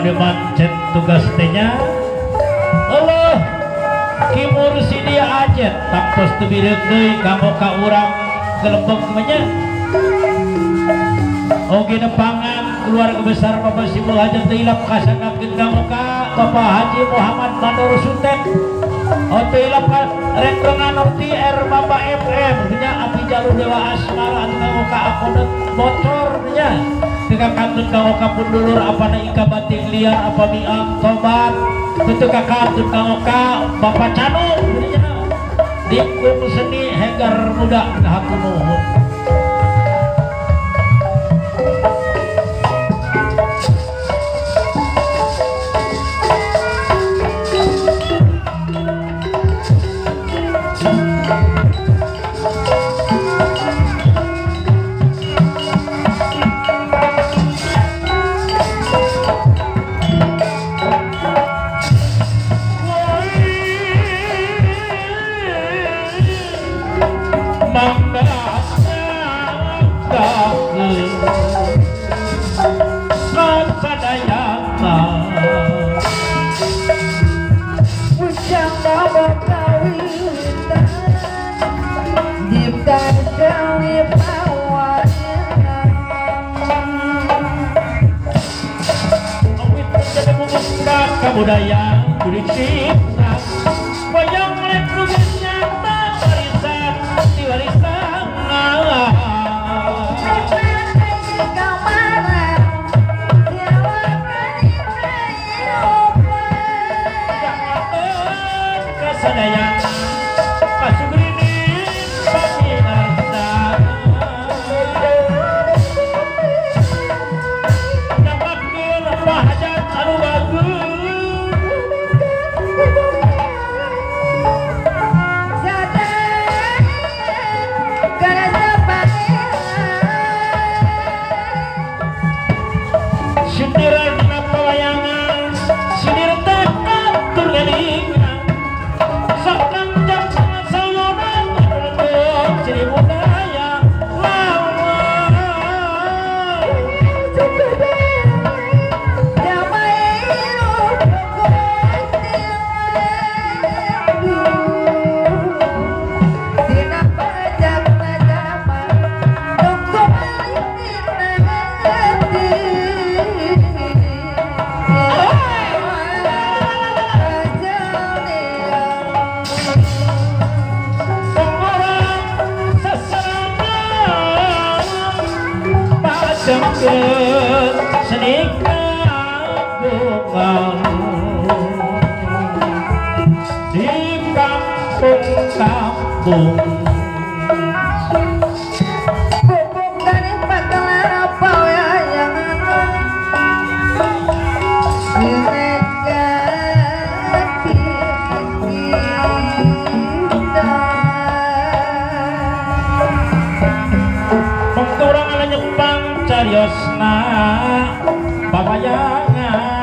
abdi mancet tugas tehnya Allah kimur si dia aja taktos tu bireuk deui kanggo ka urang kelempeng nya oge nepangan keluarga besar Bapak Sibul Hajat tilap kasanggakeun kanggo ka Bapak Haji Muhammad Manur Sutet tilap rengrengan opti R Bapak FM nya api jalur Dewa Asmara anu kanggo ka akonet motor nya teka kantun kanggo ka pundulur apana ika bating liar apa miang tobat tutu ka kantun kanggo ka Bapak Canu nya dikung seni hegar muda hatur nuhun. Budaya budi cipta wayang lek lugis nyata warisan diwarisan kesadayaan pasugrini paminarsa dapakeun pahajat anu bagus kampung bubuk dari pakalan apa yang mengkurang ala nyepang cariosna babayangan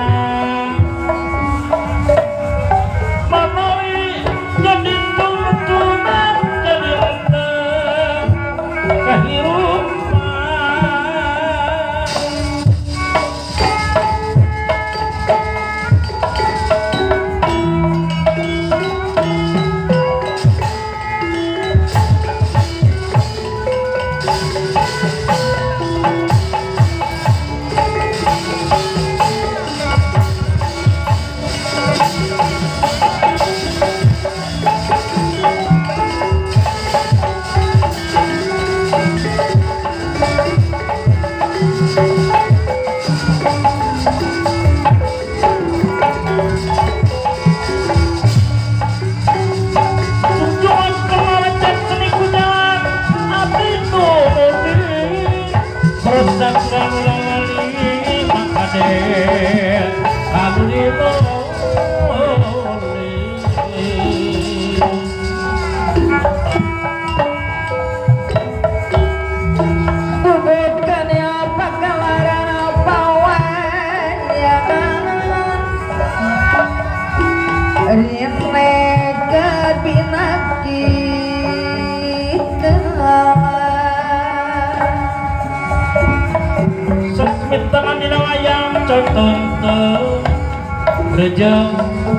rejeng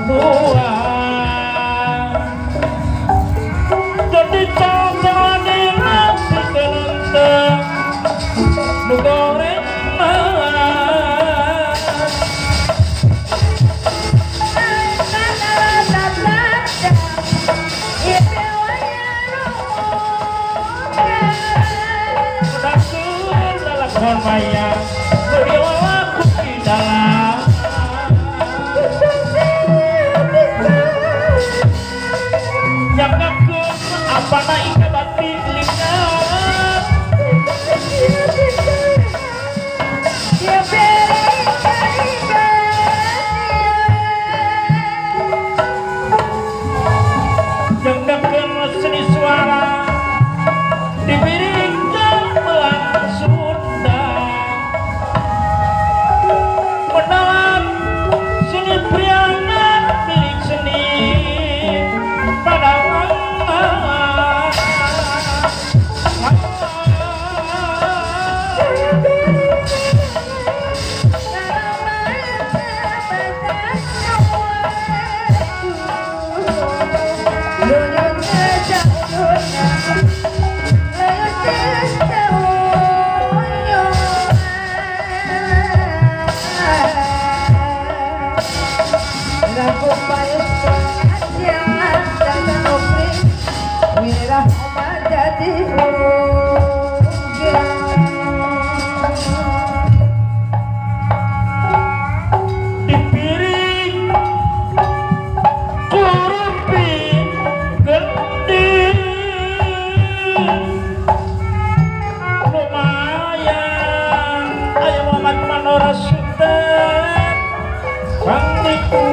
tua jadi cocok nasi kelenteng nu goreng kon bayar beliau aku di dalam yang ngaku apa na ikabat pilihnya yang ngaku seni suara diberi gamelan Sunda mendalam seni priangan milik seni Padang Manora Sultan Pangdiku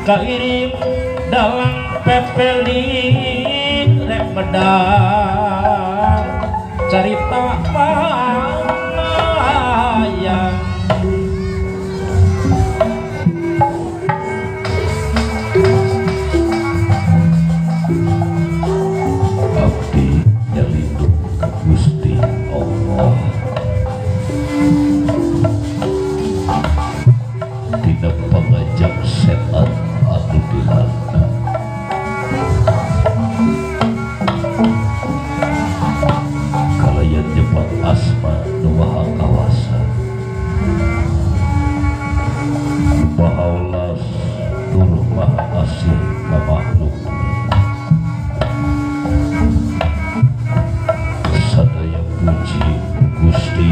kairim dalang pepeling rek medang cerita panayang abdi nyelindung ke Gusti Allah tina pangajak setan anu dilanda kalayan nyebat asma nu maha kawasa maha welas tur maha asih ka makhluk sadaya puji Gusti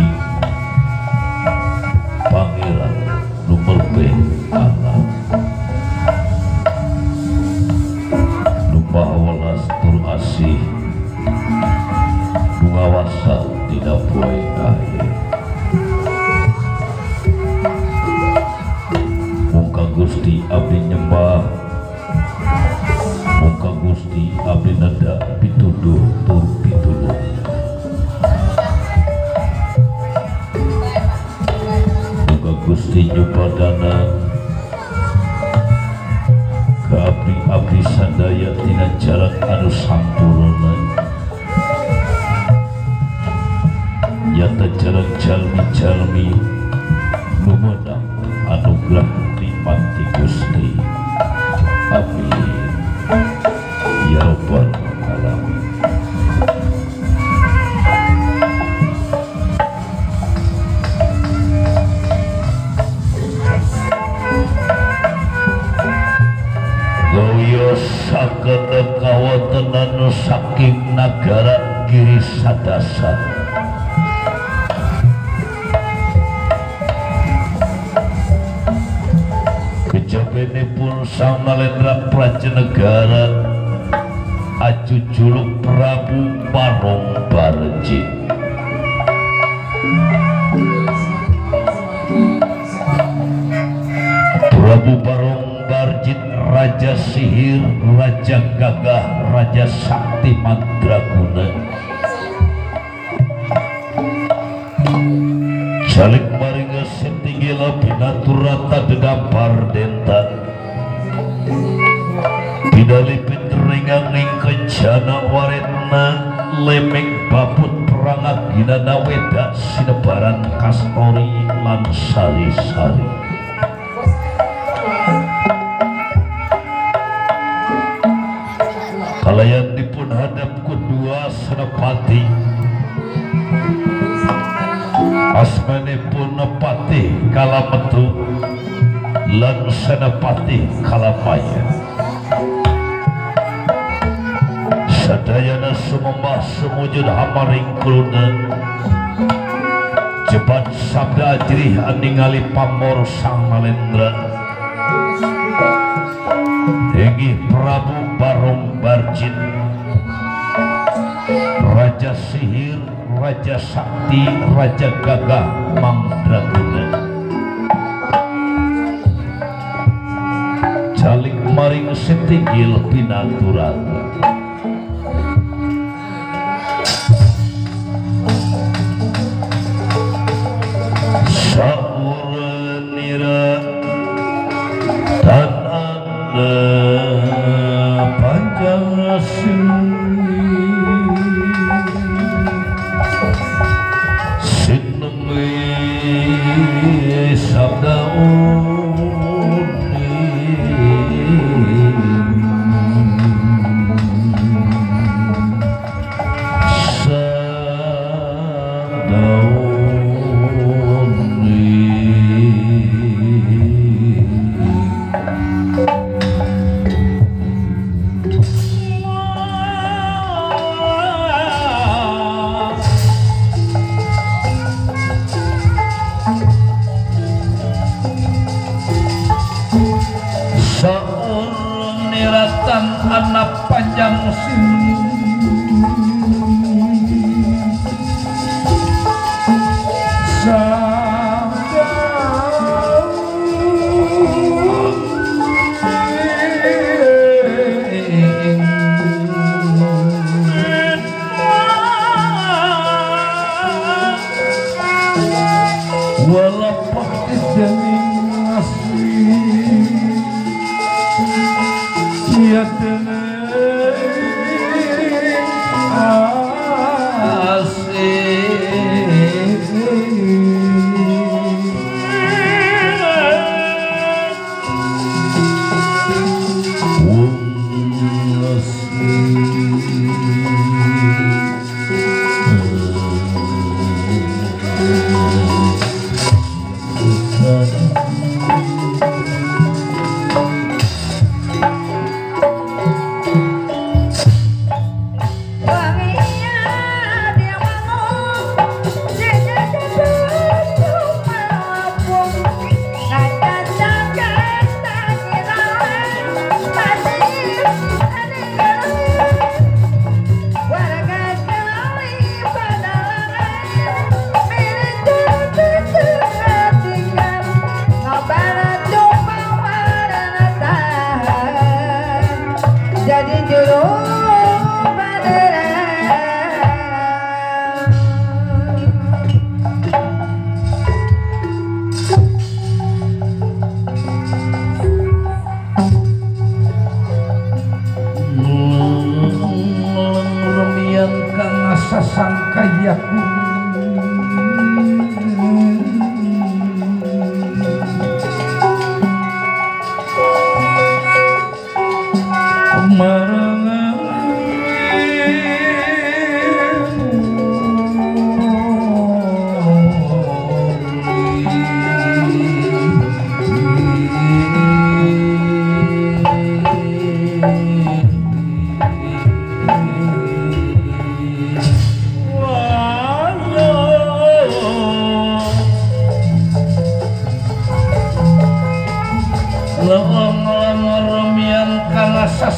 Pangeran nomor alam nu maha welas tur asih nu ngawasa dina poe akhir muka Gusti abdi nyembah muka Gusti abdi nada pituduh tur pitulung muka Gusti nyupadana ke abdi-abdi sadaya tina jalan anu sampurna yata jalan jalmi-jalmi nu meunang anugerah nikmat ti Gusti amin ya rabbal alamin. Sakana kawatenan saking nagara Giri Sadasa kejabenipun Sang Nalendra Prajanegara aju juluk Prabu Barong Barjit Prabu Barong Barjit Raja Sihir, Raja Gagah, Raja Sakti Mandraguna Jalik maringa setinggila binaturata dedampar denta Bidalipin ringang ning kencana waretna Lemek babut perangat ginana wedak sinebaran kastori lan sari-sari kalayan dipun hadap kedua senepati asmanipun nepati kalametu lan senepati kalamaya sadayana sumembah semujud hamaring kuluna jebat sabda ajrih aningali pamor Sang Nalendra inggih Prabu Barong Barjit Raja Sihir, Raja Sakti, Raja Gagah Mandraguna jalik maring setinggil binaturata sauranira tanana panjang sinemi sabda uni sabda sauniratan anak panjang sini sabda walaupun janing asli ya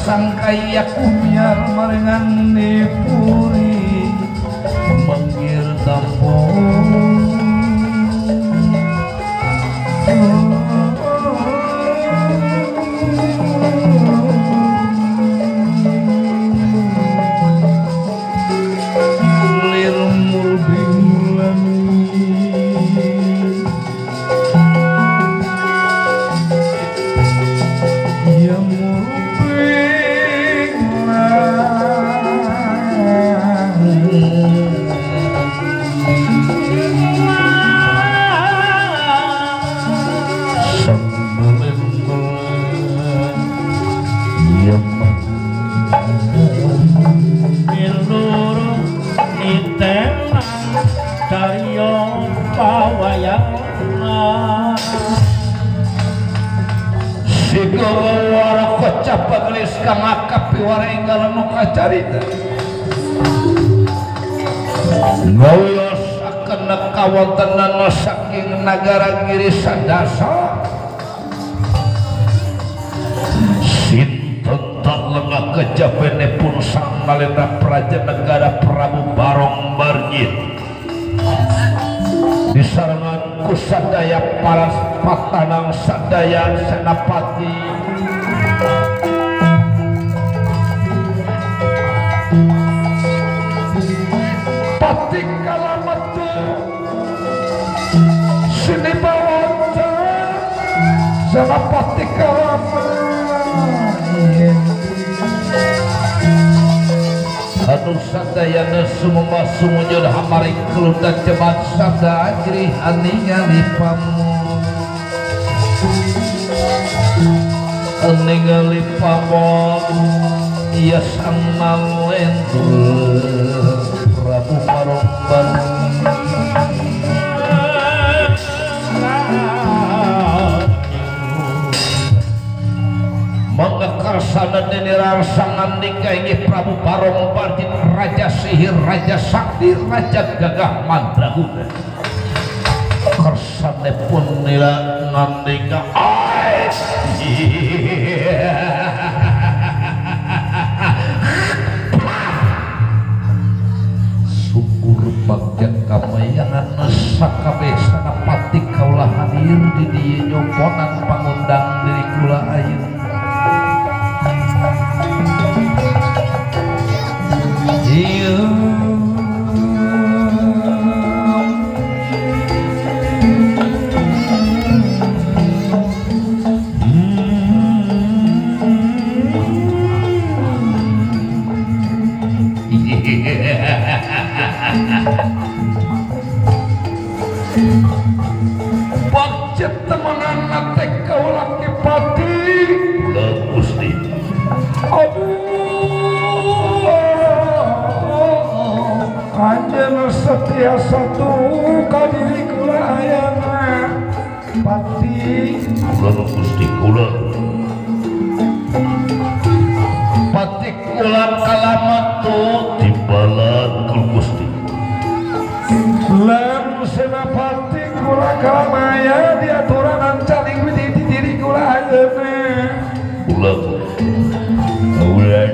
sangkaya kumiar marengan nipuri menggir tampung lir mulbing Sigawara kocap paglis kang akapi warengal nu kacarita ngawiyos akan kawontenan saking nagara Giri Sadasa sinten tak lengah kejabenipun sang nalendra praja negara Prabu Barong Barjit disarengan ku sadaya paras patanang sadaya senapati pati kalamatu sini bawata senapati kalamatu anu sadayana sumema sumujud hamari keludan cemat sabda ajri aningali pamu aningali pamu iya sang malentur Prabu Barong mengekarsana denirar sangan nikah ini Prabu Barong Barjit Raja Sihir Raja Sakti Raja Gagah Mandraguna kersane pun nila ngandika syukur bagja kamayangan sakabe sanapati kaulah hadir di dieu nyoponan pangundang diri kula ayeuna pamjet temenan teh kaulah Kipati. Ulah Gusti. Kanjeng setia satu kadiri kula ayana Pati. Ulah Gusti kula. Pati kula kalamat tu timbalan kul Gusti. Lem senapati kula kalamaya diaturan caling di diri kula ayana. Ulah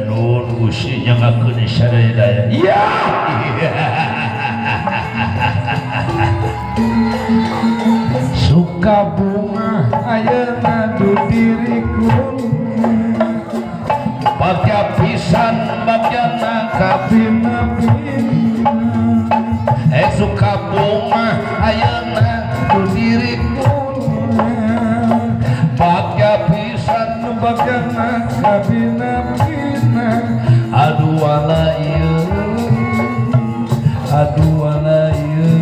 nun Gusti nyangakeun sadaya. Iya. Suka bunga ayeuna du diriku. Bagja pisan bagjana Kapina-pina suka bunga ayeuna du diriku. bagja pisan Bagiana kapina-pina aduh ala ieu aduh ala ieu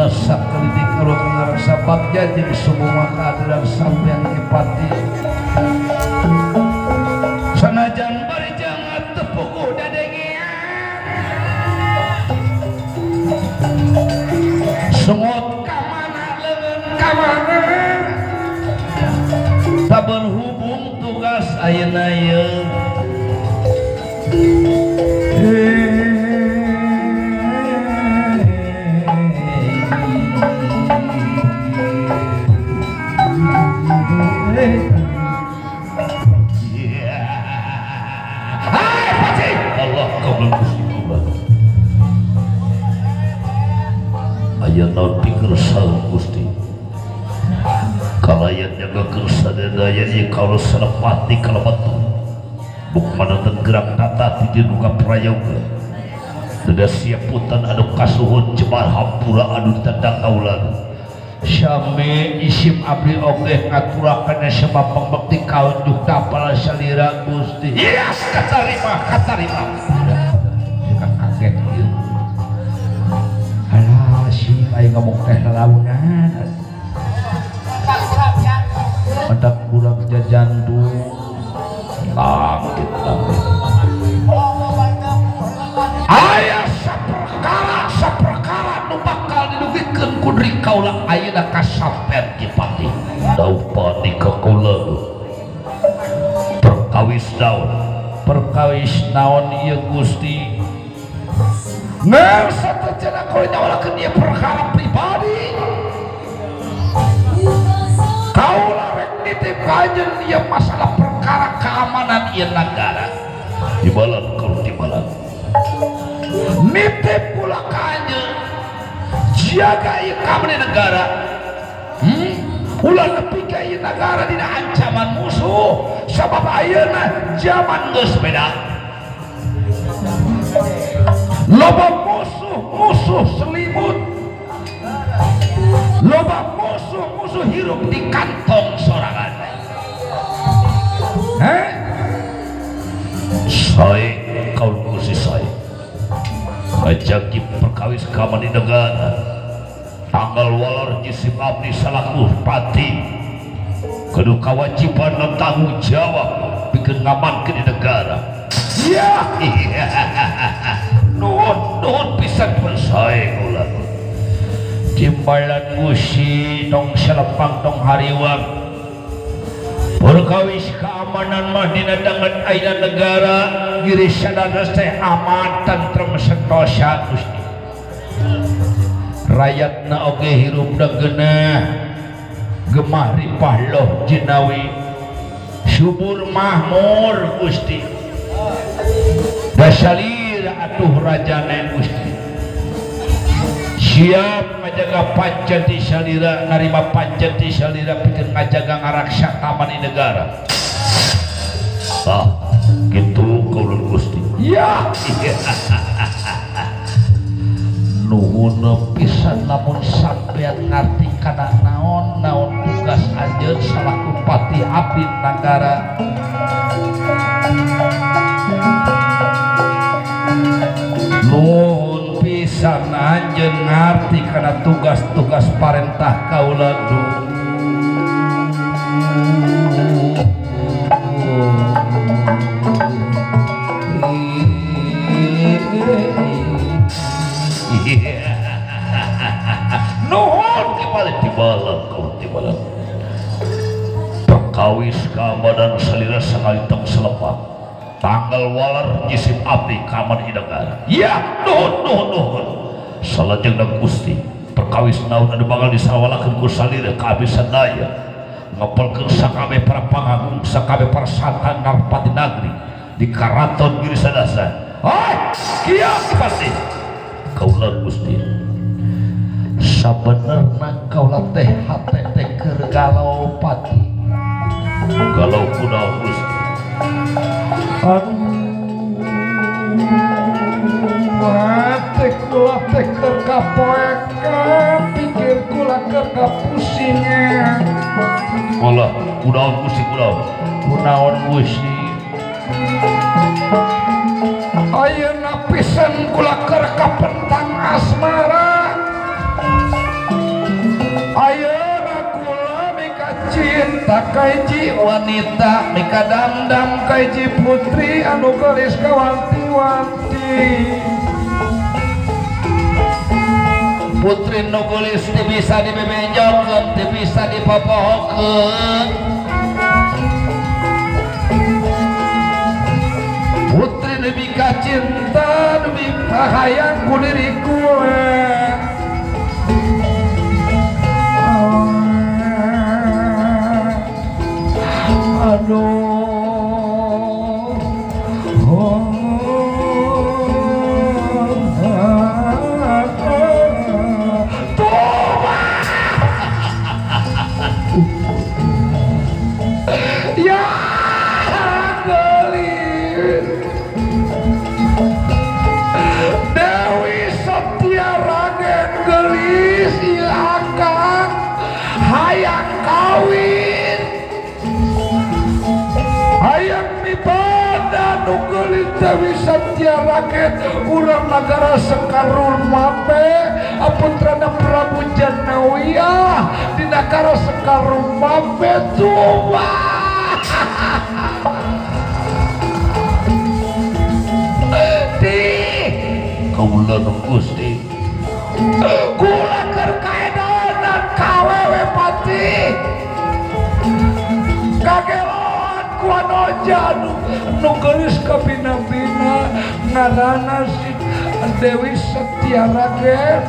sakalidik kalau ngerasa bagja jeung semua keadilan sampean Kipati. sanajan bari jangan tepuk dadengean semut kamana leungeun kamana tak berhubung tugas ayeuna ieu aya naon pikersal Gusti kalayan jaga kersa daya ieu kalau senepati kalebatu buk mana gerak tata ti duka prayoga teu siap putan anu kasuhun cebar hampura anu tanda kaulan syame isim abdi oge ngaturakeun sama pembekti kaunjuk tapal salira Gusti. Yes, katarima. Kaget ieu. Alah si aing ngomong teh lalamunan. Mendak budak jajandu. Langit. Aya saperkara nu bakal didugikeun ku diri kaula ayeuna kasampean Kipati. Daupani ka kaula. Perkawis naon ieu Gusti? Ngersa terjana kau nyawalakeun ieu perkara pribadi. Kaulah rek nitip kanjeun ieu masalah perkara keamanan ieu negara. Timbalan. Nitip kula kanjeun jaga ieu keamanan negara. Ulah nepi ka ieu negara dina ancaman musuh sabab ayeuna zaman geus beda. Loba musuh selimut, loba musuh hirup di kantong sorangan. Sae kaul Gusti sae. Ngajaki perkawis kamani negara. Tanggal walar jisim abdi salaku pati. Kudu kewajiban dan tanggung jawab bikin ngamankeun di negara. Ya, nuhun pisan persae ulah. Timbalan Gusti tong salepang tong hariwang. Perkawis keamanan mah dina dangan ayeuna negara giri sadana teh aman tentrem sentosa Gusti. Rakyatna oge hirup da geunah gemari pahloh jinawi subur mahmur Gusti dasalir atuh rajana Gusti siap ngajaga pancen ti salira narima pancen ti salira pikeun ngajaga ngaraksa kamani negara gitu kaulun Gusti ya nuhun pisan lamun sampean ngarti kana naon tugas anjeun salaku pati abdi nagara nuhun pisan anjeun ngarti kana tugas-tugas parentah kaula nuhun kebalik tibalan perkawis kamadan salira sangalitang selepak tanggal walar jisim abdi kamar negara ya nuhun salajengna Gusti perkawis naon anu bakal disawalakeun ku salira kahabisan daya ngapelkeun sakabeh para pangagung sakabeh para santan narpati nagri di karaton Giri Sadasa kieu pasti kaula Gusti sabenerna kaula teh hate teh keur galau pati galau kunaon Gusti hate kula teh keur kapoekan pikir kula keur kapusingan ulah kunaon Gusti kunaon Gusti ayeuna pisan kula keur kapentang asmara ayeuna kula mika cinta kaiji wanita mika damdam kaiji putri anu gelis kawanti-wanti putri nu gelis teu bisa dibebenjokeun teu bisa dipopohokeun putri lebih cinta lebih hayang ku diriku aduh ya gelis Dewi Satya Raden gelis ieu akang hayang kawin hayang mipada nu gelis Dewi Satya Raden urang nagara Sekarul Mape putrana Prabu Janawiyah di nagara Sekarul Mape tuwa kaula Gusti kula keur kaedanan kawewe pati kagelon ku anoja nu gelis kabina-bina ngaranna si Dewi Satya Raden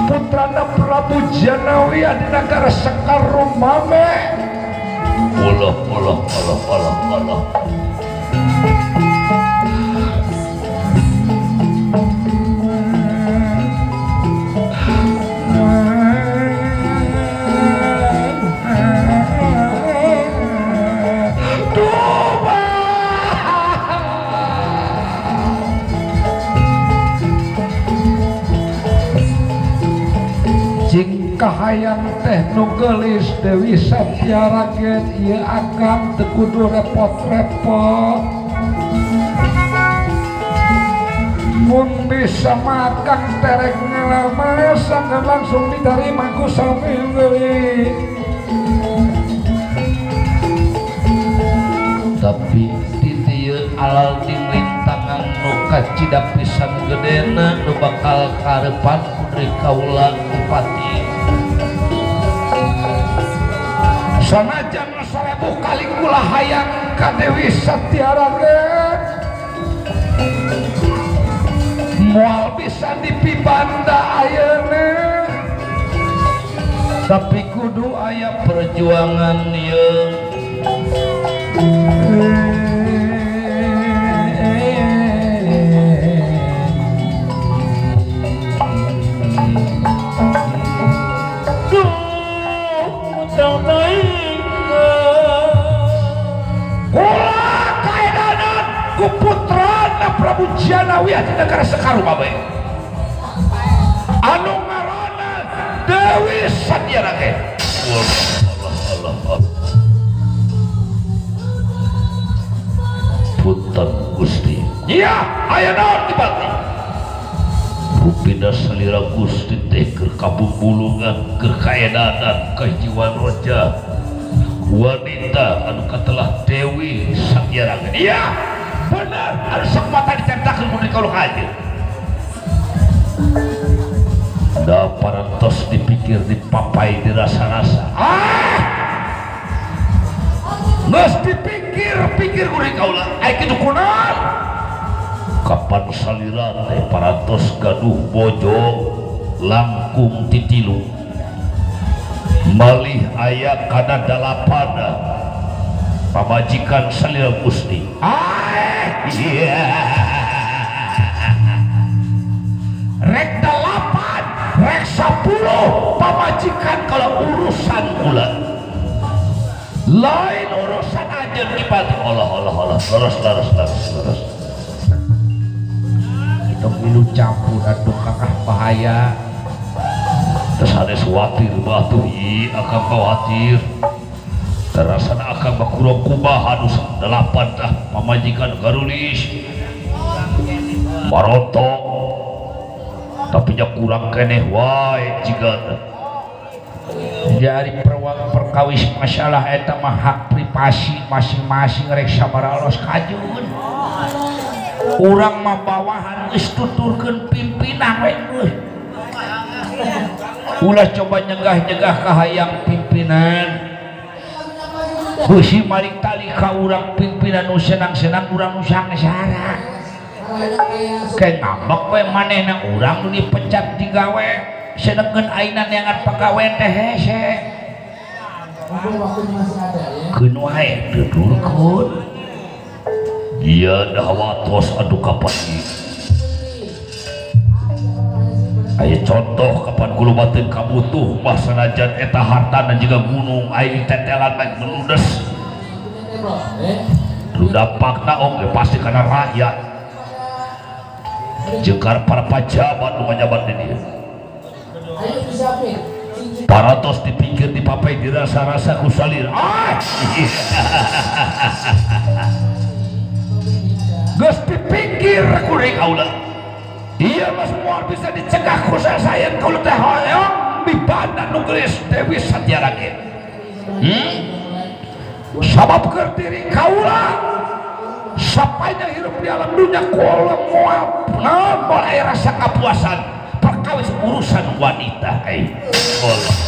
putrana Prabu Janawiyah di nagara Sekarumame Allah kahayang teh nu gelis Dewi Satya Raden ieu akang teu kudu repot-repot mun bisa makan terek ngelamar sangkan langsung diterima ku sami geuli tapi di dieu alal ting rintangan nu kacidak pisan gedena nu bakal karepan putri kaula pati sanajan 1000 kali kula hayang ka Dewi Satya Raden moal bisa dipibanda ayeuna tapi kudu aya perjuangan ye. Putrana Prabu Janawi di negara Sekaru babe anu ngaranna Dewi Satyarage. Allah Punten Gusti. Iya, aya naon di bati? Rupina salira Gusti teh keur kabumbulungan, keur kaedanan, kajiwan roja wanita anu katelah Dewi Satyarage. Iya, benar, anu sok mata diceritakeun mun dikauluk aja. Da parantos dipikir, dipapai, dirasa-rasa. Geus dipikir-pikir kuring kaula, aya kitu kunaon? Kapan salira teh parantos gaduh bojo langkung titilu. Malih aya kana dalapada pamajikan salira Gusti. Rek 8, rek 10 pamajikan kalau urusan kula. Lain urusan aja dipati. Allah laras. Itu milu campur aduh kakak bahaya. Terus ada khawatir batuh akan khawatir. Terasana akan bakurang kubahan 8 dah pamajikan garulis baroto tapi nya kurang keneh wae jigana. Jadi perkawis masalah eta mah hak privasi masing-masing rek sabaraos kajun. Urang mah bawahan geus tuturkeun pimpinan we euy. Ulah coba nyegah-nyegah ka hayang pimpinan. Gusi malik tali ka urang pimpinan nu senang-senang urang nu sangesara. Kayak ngambek we manehna urang nu dipecat digawe sedengkeun ayeuna neangan pagawean teh hese. Keun wae dudurkeun. Ieu dah watos adu kapan ieu. Aya contoh kapan kula batin kabutuh mah sanajan eta hartana jiga gunung aya tetelan bae meludes. Lu dampakna oge pasti kana rakyat. Jeung para pejabat nu ngajabat di dieu. Paratos dipikir dipapai dirasa-rasa ku salira. Geus dipikir kuring aula. Iya mas mual bisa dicegah ku saya kalau teh hoyong mibanda nu geus Dewi Satyarage. Sabab keur diri kaula sapanya hidup di alam dunia kula moal naon aya rasa kapuasan perkawis urusan wanita Allah.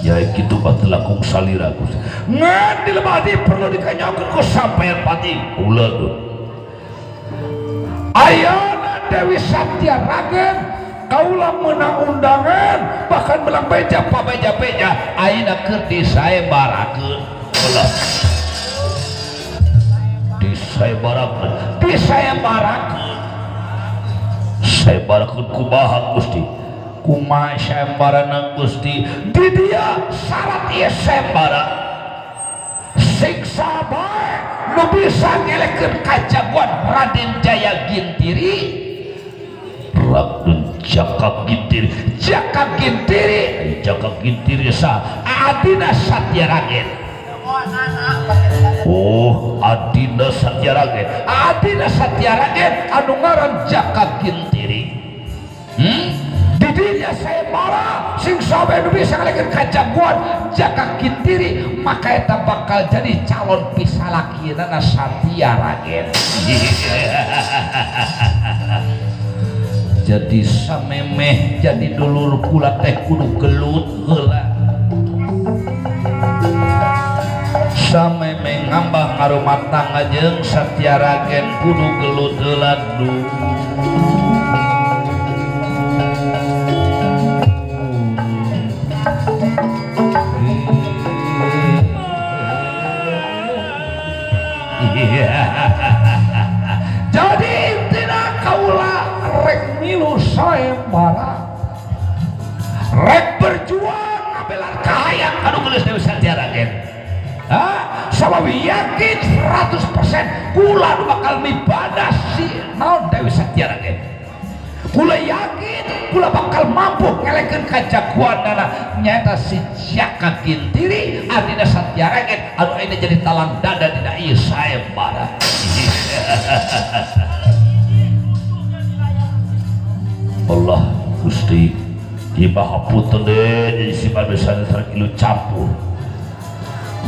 Ya kitu batur kung salira Gusti. Ngan dilebadi perlu dikanyakeun ku sampean pati kula tuh. Ayeuna Dewi Satyarage kaula meunang undangan bahkan belang beja pabeja-beja ayeuna keur disaebarakeun ulah disaebarakeun kumaha Gusti kumaha saembarana Gusti di dia syarat ieu saembara siksa bae nu bisa ngelekeun kajagoan Raden Jaya Gintiri. Raden Jaka Gintiri sa Adina Satyarage. Oh Adina Satyarage anu ngaran Jaka Gintiri. Didinya saya marah sing sabe nu bisa ngalekeun kajagoan Jaka Gintiri maka eta bakal jadi calon pisalakieuna Satyarage. Jadi samemeh jadi dulur kula teh kudu gelut heula. Samemeh ngambah ngarumah tangga jeung Satyarage kudu gelut heula. sayembara rek berjuang ngabelan kahayang anu geus Dewi Satyaragen. Sabab yakin 100% kula nu bakal mibadah si naon Dewi Satyaragen. Kula yakin kula bakal mampu ngelekeun kajagoanana nyaeta si Jaka Gintiri artina Satyaragen anu ayeuna jadi talang dada dina ieu sayembara. Allah Gusti Ibahapunten deui si manusia terkilu campur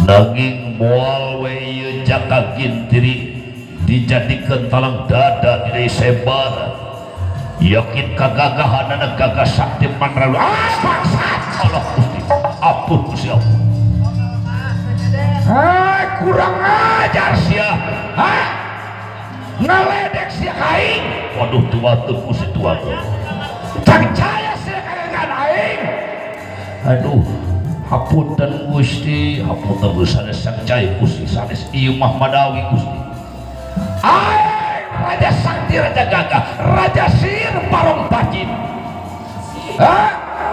nanging moal we ieu Jaka Gintiri dijadikeun talang dada dina sayembara. Yakin kagagahanana gagah sakti manralu bangsat Allah Gusti ampun Gusti ampun. Kurang ajar sia ngaledek sia aing. Waduh tua teu Gusti tua cang caya sia kagangan aing. Aduh hapunten Gusti hapunten sanes sang caya Gusti sanes ieu mah madawi Gusti. Aing Raja Sakti Raja Gagah Raja Sir Barong Bajin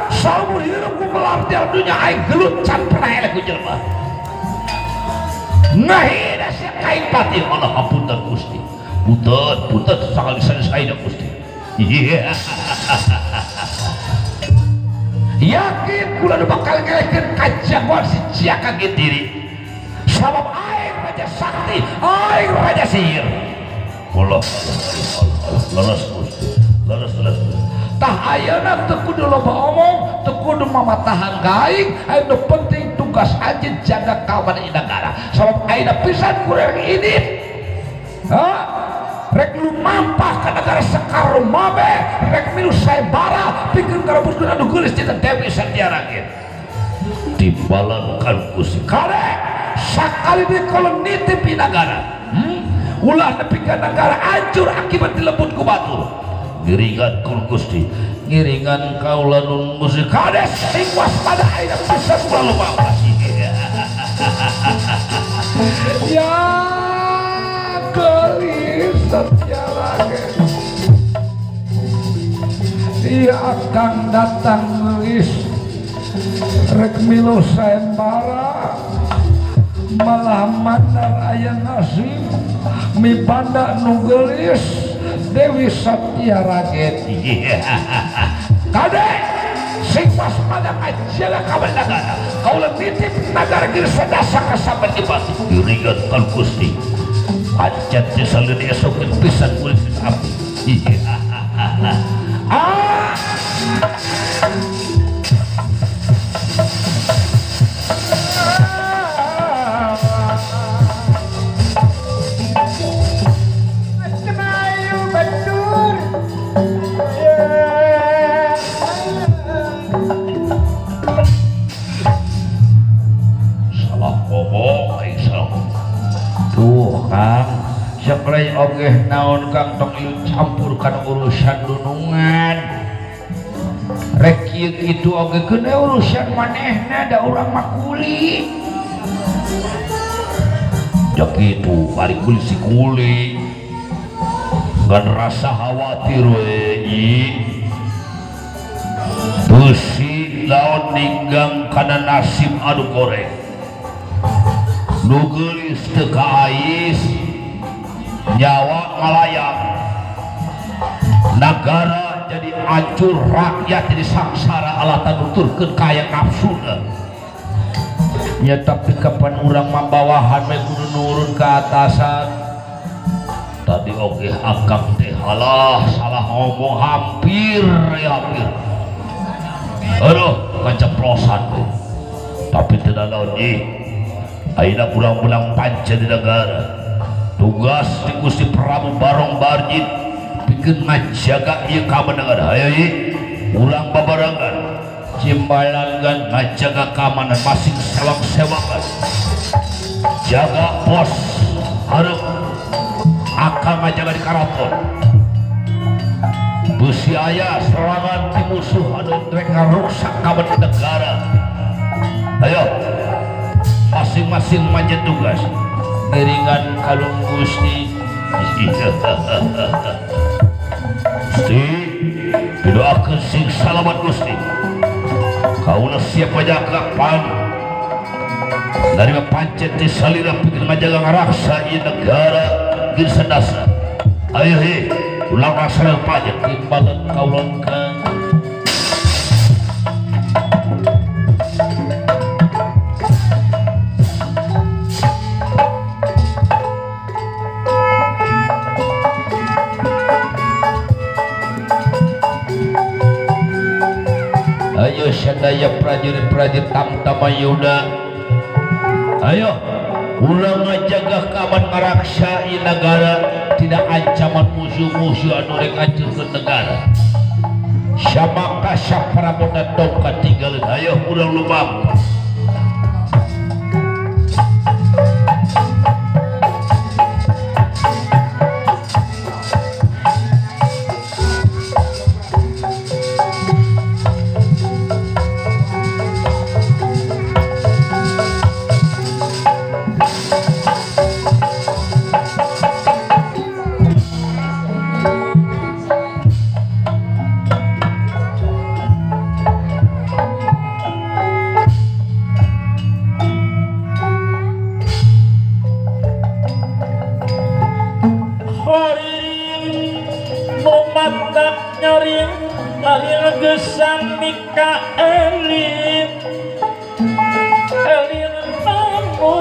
saumur hidup ku melar di dunia aing gelut can pernah elek ku jelema ngahina sia kain pati. Allah hapunten Gusti punten sakali sanes aing Gusti. Yakin kula nu bakal ngelekeun kajagoan si Jaka Gintiri sabab aing Raja Sakti aing Raja Sihir. Allah leres Gusti leres tah ayeuna teu kudu loba omong teu kudu mamatahan gaing anu penting tugas aja jaga kawan di negara sabab ayeuna pisan kurang ini rek lumampah ka negara sakaruma be rek milu sayembara pikeun karabuskeun anu geulis tina Dewi Satyaragen dibalankan Gusti kare sakali di kolon nitip di negara ulah nepi ka negara hancur akibat dilebut ku batur. Ngiringan kul Gusti ngiringan kaula nun Gusti kades sing waspada ayeuna pisan kula lumampah. Ya gelis Satyaragen ia akan datang gelis rek milu sayembara malah mandar aya nasib mibanda nu geulis Dewi Satyaragen. Kade sing waspada ajaga kawan negara kaula titip negara geus sadasa kasaban dibati diringan kal Gusti pancet disaleuti esokeun pisan kulit api. Seklai ogeh naon kang tong ieu campurkan urusan dunungan rek ieu kitu oge keun urusan manehna da urang mah kuli da kitu bari kuli si kuli ngan rasa khawatir we beusi laon ninggang kana nasib anu goreng nu geulis teu kaais nyawa ngalayang negara jadi hancur rakyat jadi sangsara alatan nuturkeun kaya nafsuna nya tapi kapan urang mambawahan we kudu nurun ke atasan tadi oge akang teh halah salah ngomong hampir aduh keceplosan we tapi tidak naon ayeuna bulang-bulang panca di negara tugas di Gusti Prabu Barong Barjit pikeun ngajaga ieu keamanan hayu ieu urang babarengan cimbalangan ngajaga keamanan masing sewang-sewangan jaga pos hareup akal ngajaga di karaton beusi aya serangan ti musuh anu rek ngarusak keamanan negara ayo masing-masing manja tugas ngiringan kalung Gusti Gusti didoakeun sing salamat Gusti kaula siap menjaga pan dari pancet di salira pikir ngajaga ngaraksa ieu negara geus sadasa ayo he ulang laksana pajak timbalan kaula engkeun. Ayo sadaya prajurit-prajurit Tamtamayuda, ayo ulang ngajaga kaman ngaraksa ieu negara tidak ancaman musuh-musuh anu rek hancurkeun negara. Samangka saprabona dongka tinggalin ayo ulang lumam. Gesang Mikaelin Elin anu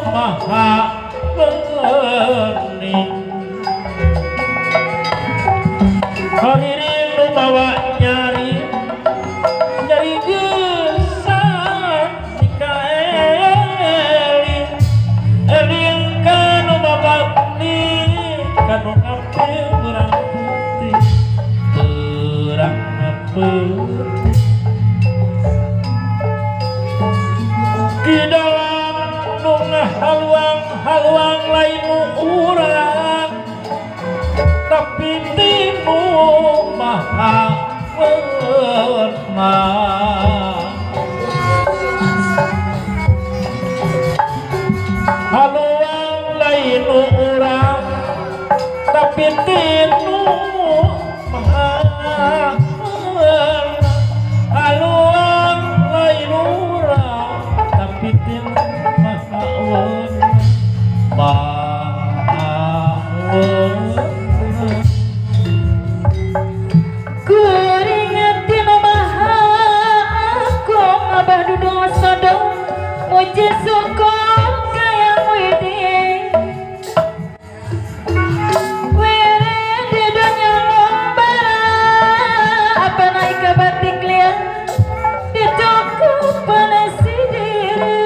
maha bening hadirin nu bawa nyari gesang Mikaelin Elin kanu babakti kanu ngapil berang putih terang di dalam nungah haluang lain urang tapi timu maha menang haluang lain urang tapi timu maha haluang lain urang tapi tin mahaun kuringat tino maha aku abah dudung sodong muji syukur kayang widih weren di dunia lombara apa naik ke batik liat dicukup panasi diri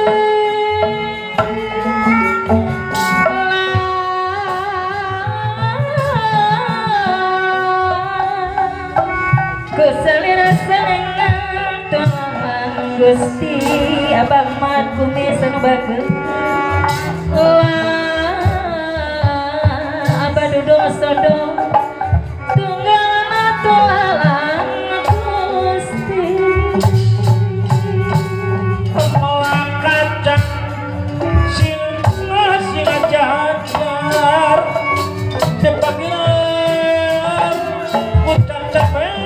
kusalina senengan tolongan Gusti abang mat kumis anu bageus abah dudung sodong tunggalna tualang Gusti pemelang kacang singa jajar tepagilan ucap capean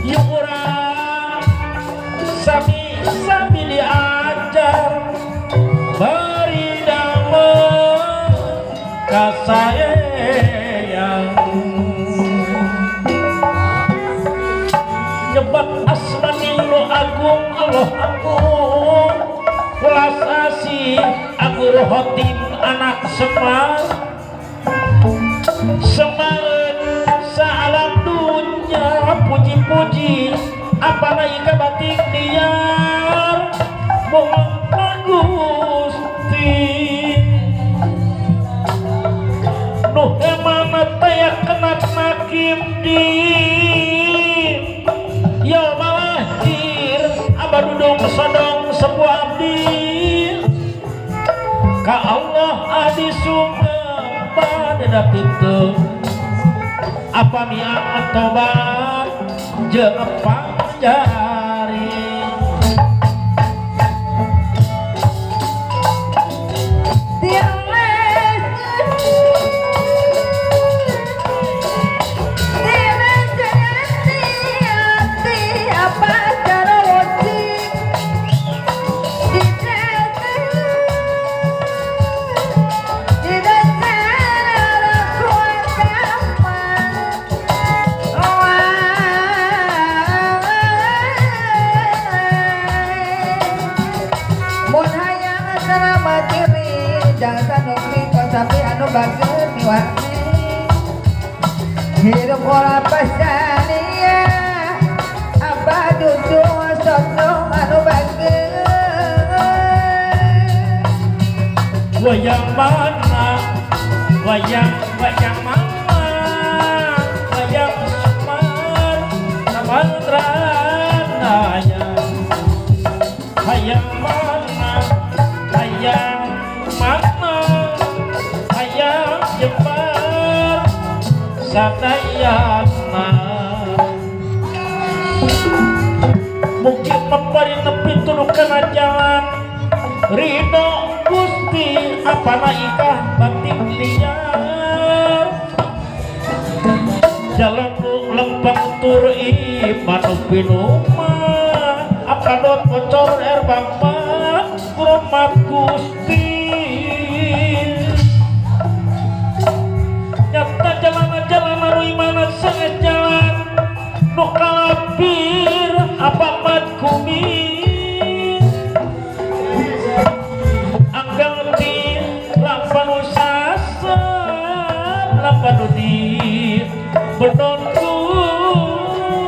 yuk urang sami diajar beri damai kasayang nyebat asmani lo agung Allah agung welas asih agur hotim anak semar semaen saalam dunya puji-puji apa naik ke batik liar mohon Gusti nuh emang taya kenat nakim di ya malahir abah dudung sodong sebuah abdi ka Allah adi sumber dada pintu apa miang tobat jeung panjari tapi anu bager miwarni hidup ora pasania apa duduk sodong anu bager wayang mana wayang mana wayang semar namandranaya hayang mana hayang jembar sadayana mungkin memberi nepi turukan jalan ridho Gusti apa naikah batik liar jalan lempang tur iman pinuma apa dot bocor bangma kurmat Gusti nyata jalan arui mana sangat jalan nu kalapir apa mat kumis anggang di lapan usasa lapan di bedon Gusti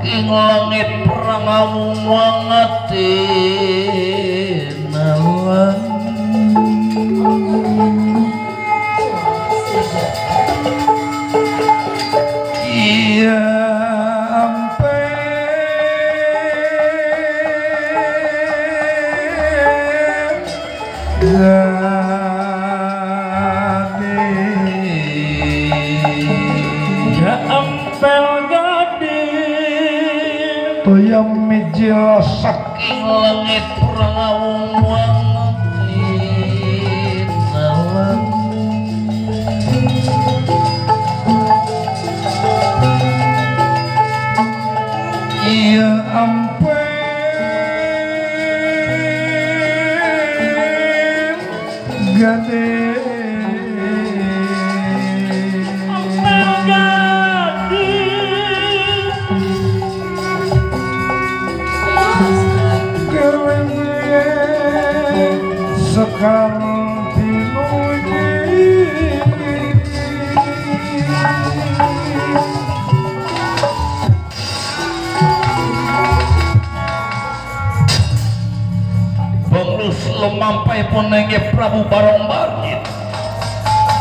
saking langit prangamu wangatin awan iya ampe ya ampel toyang meja saking langit prangamu wangatin awan iya ampe gade sekarang dimuji Banglus lumampai punenge Prabu Barong Bargit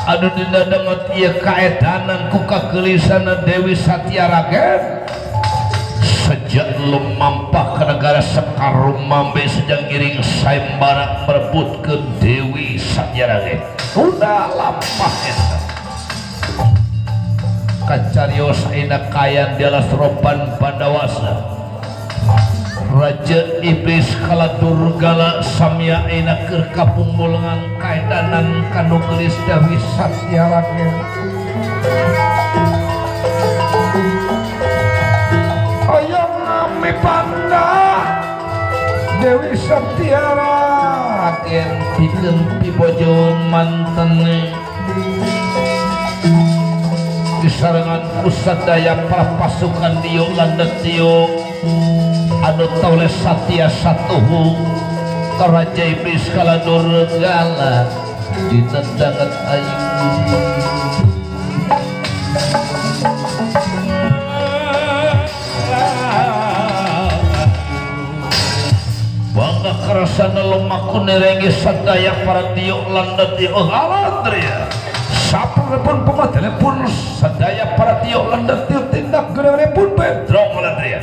anu dina denget ieu kaedanan ku kageulisan Dewi Satyaragen sejak lumampah ke negara Sekarumambe sejak giring sayembara merebut ke Dewi Satyaragen udah lampah eta kacarios aina kayan di alas roban Pandawasa Raja Iblis kala durgala samya aina keur kapunggulengan kaedanan kanu geulis Dewi Satyaragen aya ngame panda Dewi Satyaragen pikeun pibojoon mantene disarengan kusadaya para pasukan dieu landetio anu toleh satya satuhu Raja Iblis kala durgala ditendangan ayu bangga kerasana lumaku nerengi sadaya para diuk landet diuk aladria sapunipun pematelepun sadaya para diuk landet diuk tindak gedeunipun bedrong aladria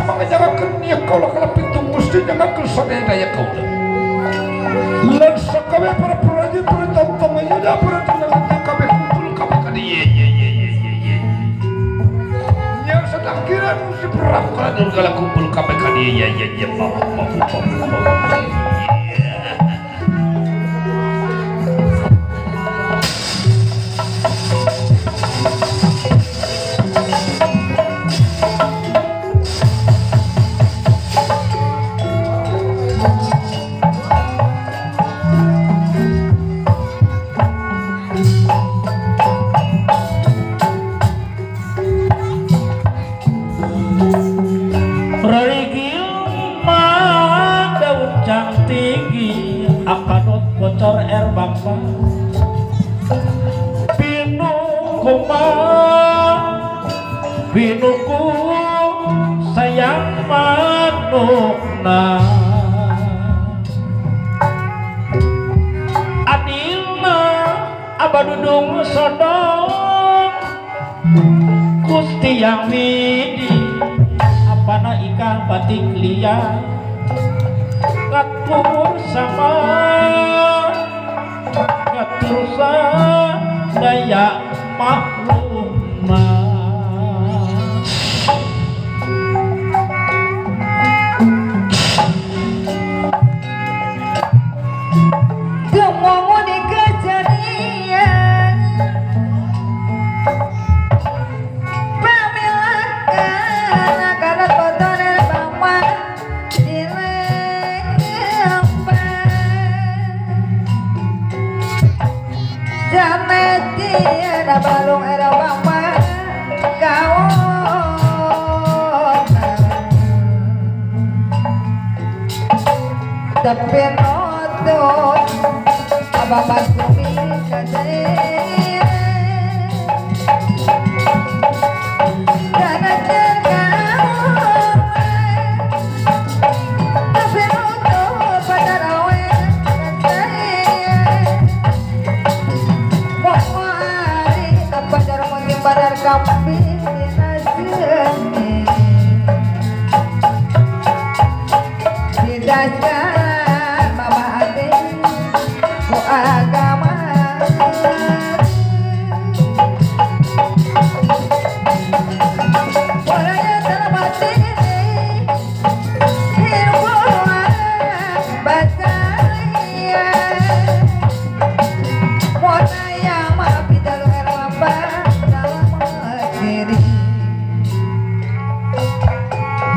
mangajagakeun nya kaula kana pintu Gusti jangakeun sadaya daya kaula. Lan sakabeh para prajurit tentang aja para tenang kabeh kumpul kabeh ka dieu ye. Nya sedang kira Gusti perang kana durgala kumpul kabeh ka dieu ye bocor bangsa binuku sayang manukna adilna abadudung sodong Gusti yang widi apana ikan batik liar ngatur sama ngatur daya maklumna Tumomo di kejadian pamilakan akarat kotoran bama Jametia balung era bama kau tapi notut abang bumi kadeh karena terkau tapi notut pada rawe badar kapi dinaseni didaskan mama ade ku agama orangnya selamat ini hirup bataya monaya maaf dalu eramba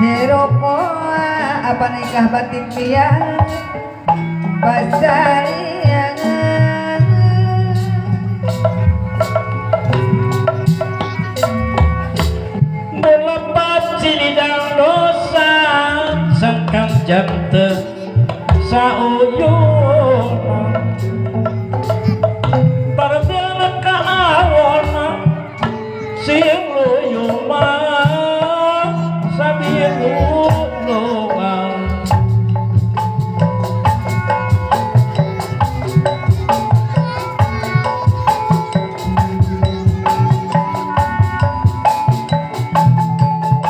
Heropo apa nikah batik dia pasarian melepat cilidang dosa sangkang jante sauyun barbel ka awona sing luyuma sabirulungan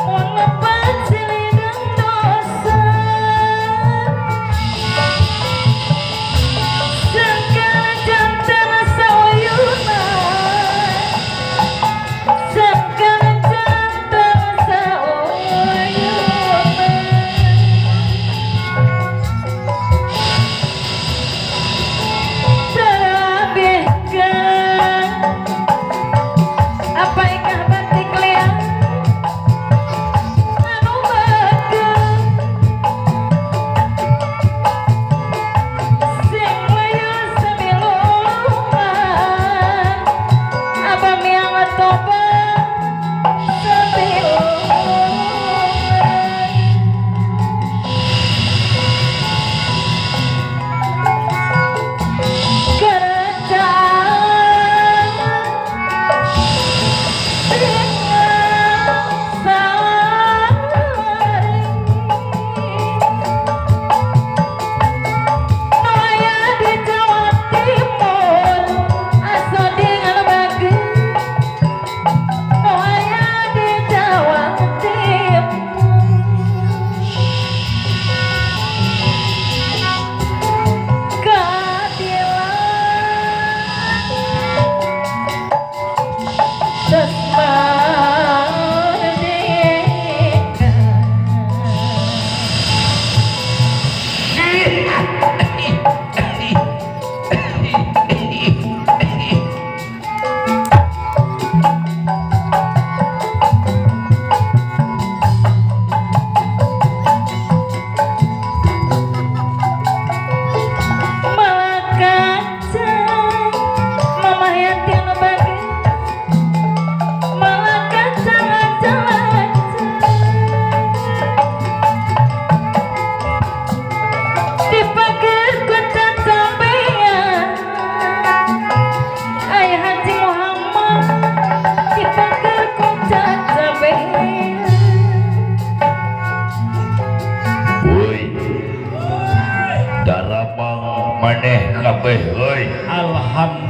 melepas cilidang dosa sangkang jante sauyunan sangkang jante sauyunan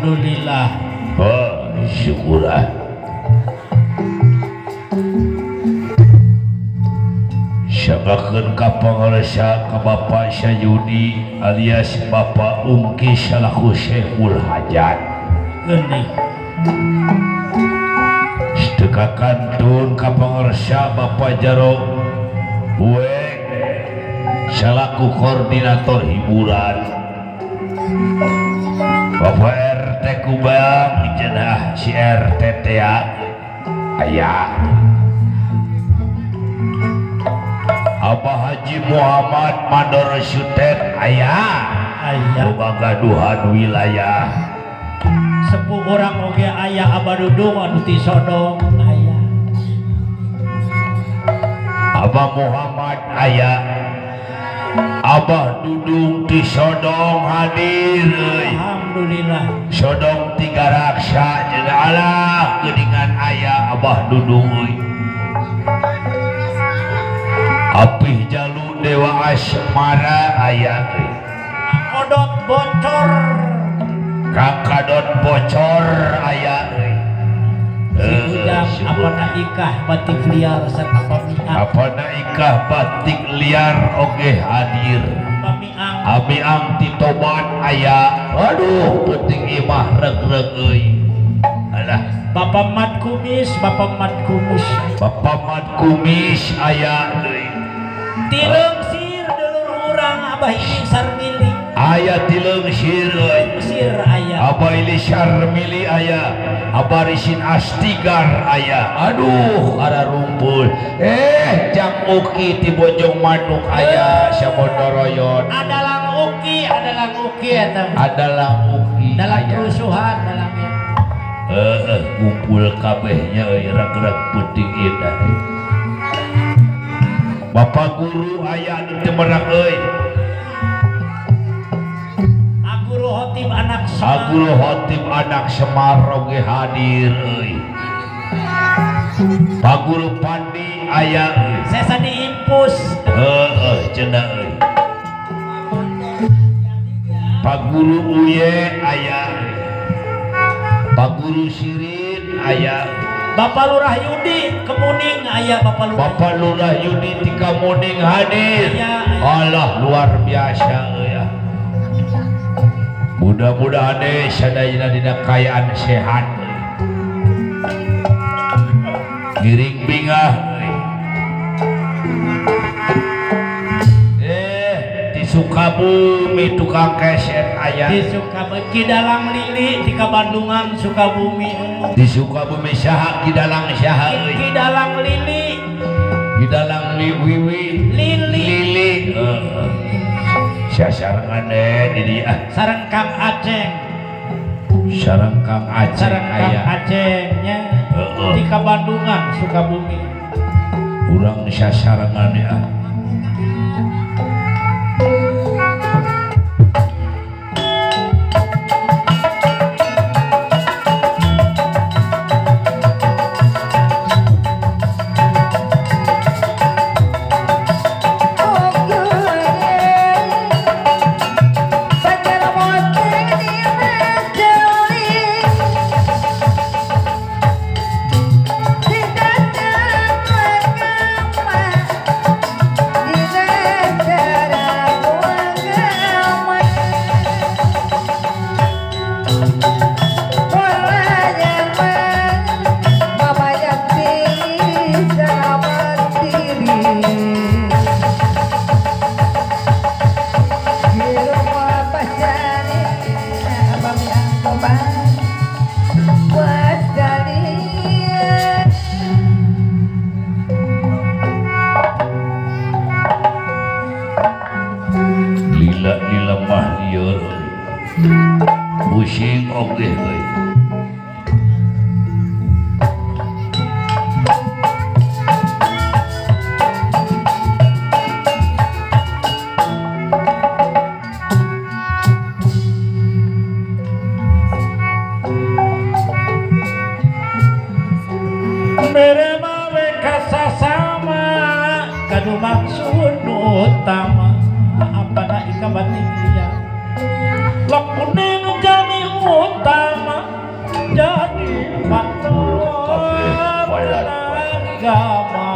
Alhamdulillah. Oh, syukurlah. Syagakeun ka pangaresa ka Bapak Syayudi alias Bapak Ungki salaku Syekhul Hajat. Geuning. Sedekahkantun ka pangaresa Bapak Jaro Bueng salaku koordinator hiburan. Bapak RT Kubang jenah si RT Tea aya. Abah Haji Muhammad Mandor Sutet aya. Boga gaduhan wilayah. Sepuh orang oge aya Abah Dudung anu ti Sodong aya. Abah Muhammad aya. Abah Dudung ti Sodong hadir euy. Alhamdulillah. Sodong tiga raksa jeung alah geuningan aya Abah Dudung euy. Apih Jalu Dewa Asmara aya euy. Kodot bocor. Kang Kadot bocor aya euy. Ujang apana ikah batik liar sarta pamiang. Apana ikah batik liar oge hadir. Pamiang. Amiang titobat aya. Aduh penting imah regreg euy. Alah Bapak Mat Kumis, Bapak Mat Kumus. Bapak Mat Kumis aya euy. Tileung sir dulur urang Abah Ini Sarmili. Aya tileung sir euy. Sir aya. Abah Ili Syarmili aya. Abah Risin Astigar aya. Aduh ada rumpul. Jang Uki ti Bojong Manuk aya Sabondoroyon. Adalah Uki eta. Adalah Uki Dalam aya. kerusuhan dalamnya. Kumpul kabehnya euy rag-rag peuting indah. Bapak Guru aya di Temerak euy. Aguru Hotib anak Semar. Agul Hotib anak Semar oge hadir euy. Pak Guru Pandi aya euy. Sesa diimpus. Cenah euy. Pak Guru Uye aya euy. Pak Guru Sirin aya euy. Bapak Lurah Yudi Kemuning aya Bapak Lurah. Bapak Lurah Yudi ti Kamuning hadir. Aya. Allah luar biasa euy. Mudah-mudahan deh sadayana dina kayaan sehat. Giring bingah euy. Di Sukabumi tukang keset aya. Di Sukabumi Kidalang Lili di Kabandungan Sukabumi. Di Sukabumi saha Kidalang saha euy. Kidalang Lili. Kidalang Wiwi Lili. Sasarangan di dia. Sareng Kang Aceh. Sareng Kang Aceh Sareng Kang aya. Acehnya di Kabandungan Sukabumi. Urang sasarangan ya. Lila mah lieur pusing oge euy. Mere mawe kasasama kanu maksud utama apana ika batik dia lok kuning jami utama jadi pahlawan agama.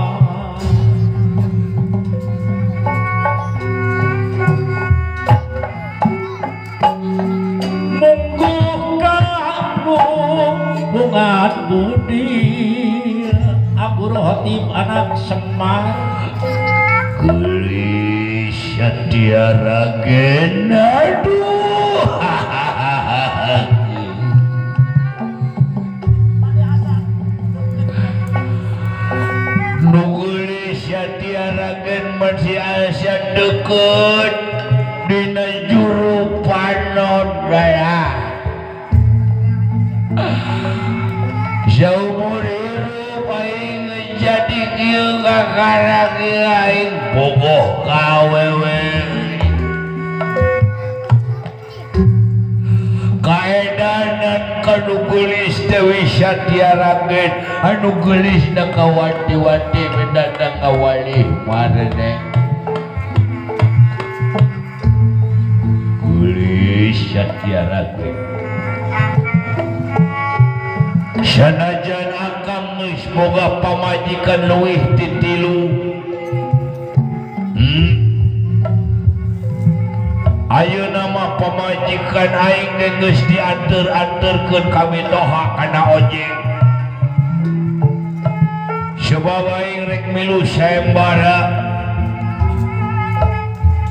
Mungguh kamu bunga budi Abu Rohim anak Semar Gelis Satya Ragen aduh Gelis Satya Ragen masih asa deket dina juru panodaya saumur hirup aing jadi kieu kakara kieu aing bogoh ka awewe kaedanan kanu geulis Dewi Satya Ragen anu geulisna ka wati-wati bedana ka wali marene geulis Satya Ragen sanajan akang geus boga pamajikan leuwih ti 3 ayeuna mah pamajikan aing geus dianteur-anteurkeun ka mitoha kana ojek sebab aing rek milu sayembara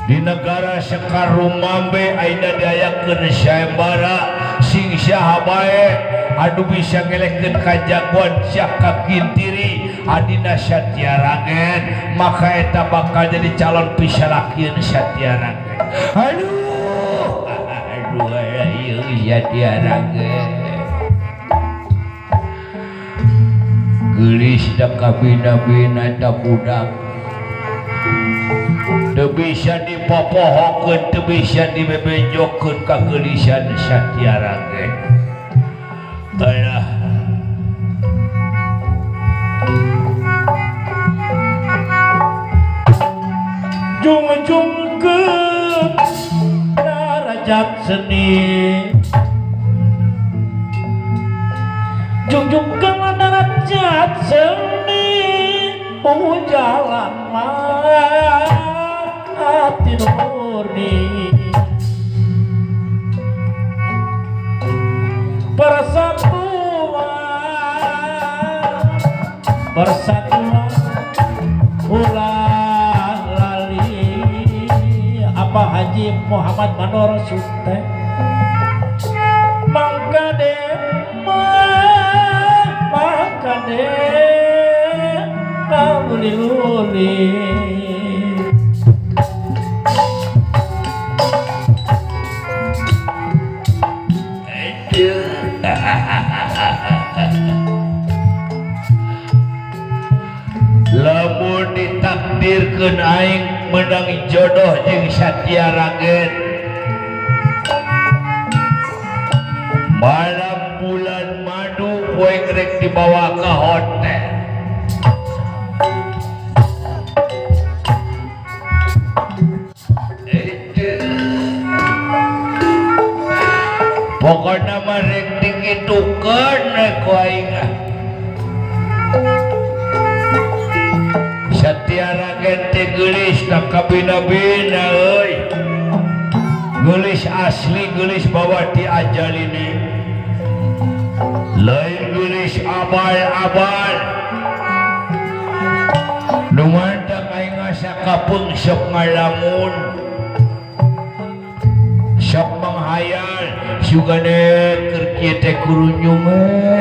di negara Sekarumambe ayeuna diayakeun sayembara sing saha bae anu bisa ngelekeun kajagoan sia kakintiri adina Satya Ragen maka eta bakal jadi calon pisalakeun Satya Ragen aduh ieu Satya Ragen geulis da kabina-bina da budak teu bisa dipopohokeun teu bisa dibebejokeun kageulisan Satya Ragen alah jungjungkeun darajat seni jungjungkeun darajat seni jalan mah hati nurni persatuan ulah lali apa Haji Muhammad Manor Sute mangkade luli-luli lamun ditakdirkeun aing menang jodoh jeung Satya Ragen malam bulan madu poe rek dibawa ke hotel pokoknya mah rek dikitukeun ku aing Satya Ragen teh geulis na kabina-bina euy geulis asli geulis bawa ti ajalini lain geulis abal-abal nu mantak aing sakapeung sok ngalamun sok menghayal sugane keur kieu teh kurunyung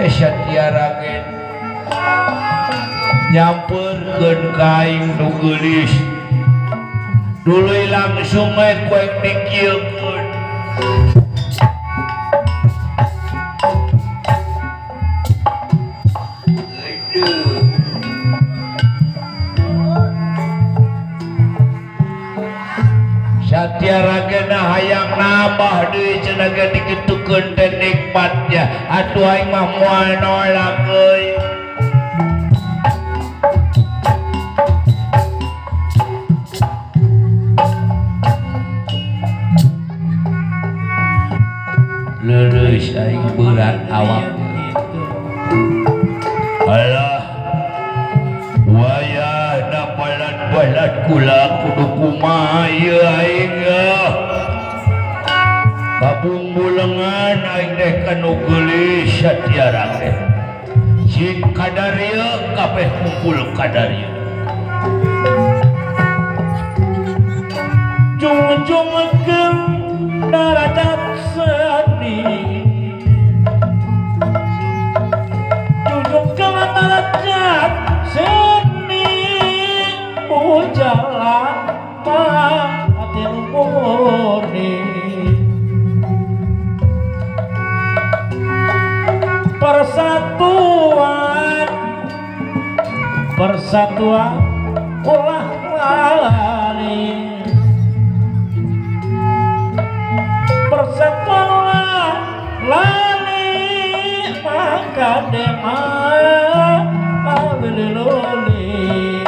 Satya Ragen nyamperkeun ka aing nu geulis duluy langsung kuek dikieukeun Satya Ragen hayang nambah deui cenah ge dikitukeun teh nikmatnya atuh aing mah moal nolak euy leuleuh berat awak gitu. alah wayah da balat-balat kula kudu kumaha ieu aing kabungbulengan aing teh kanu geulis satiara teh si kadarieu kabeh kumpul kadarieu Jung-jungkeun darajat seni Jung-jungkeun darajat seni Ujalan hati murni Persatuan ulah lali Persatuan ulah lali maka dema loli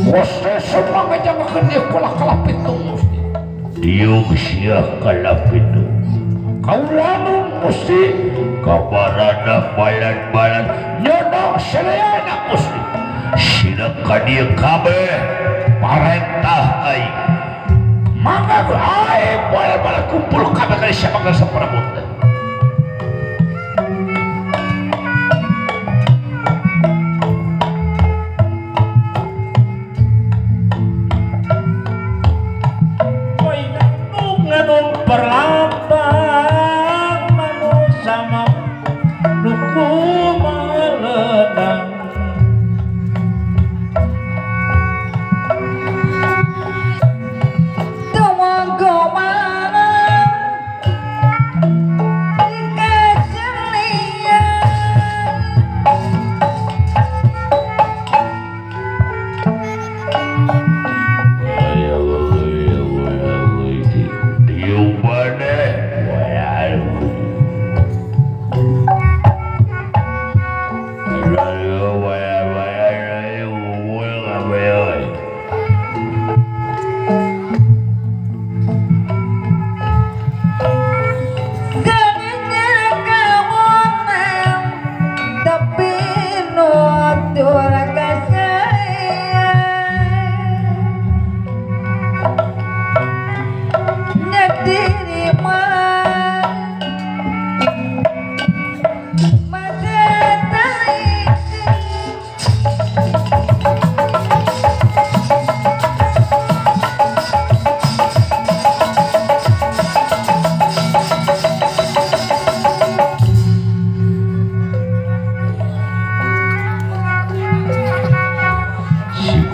Mesti semua ngejamakeun ieu kula kalapitung mesti. Dieu sia kalapitung. Kaulamun mesti kabarada balan-balan nyodok seleana mesti. Sina ka dieu kabeh parentah aing. Mangga aing balan-balan kumpul kabeh ka siapa ka saprabot teh. Perlahan manusia nuku meledang Tumanggo mana dikejelian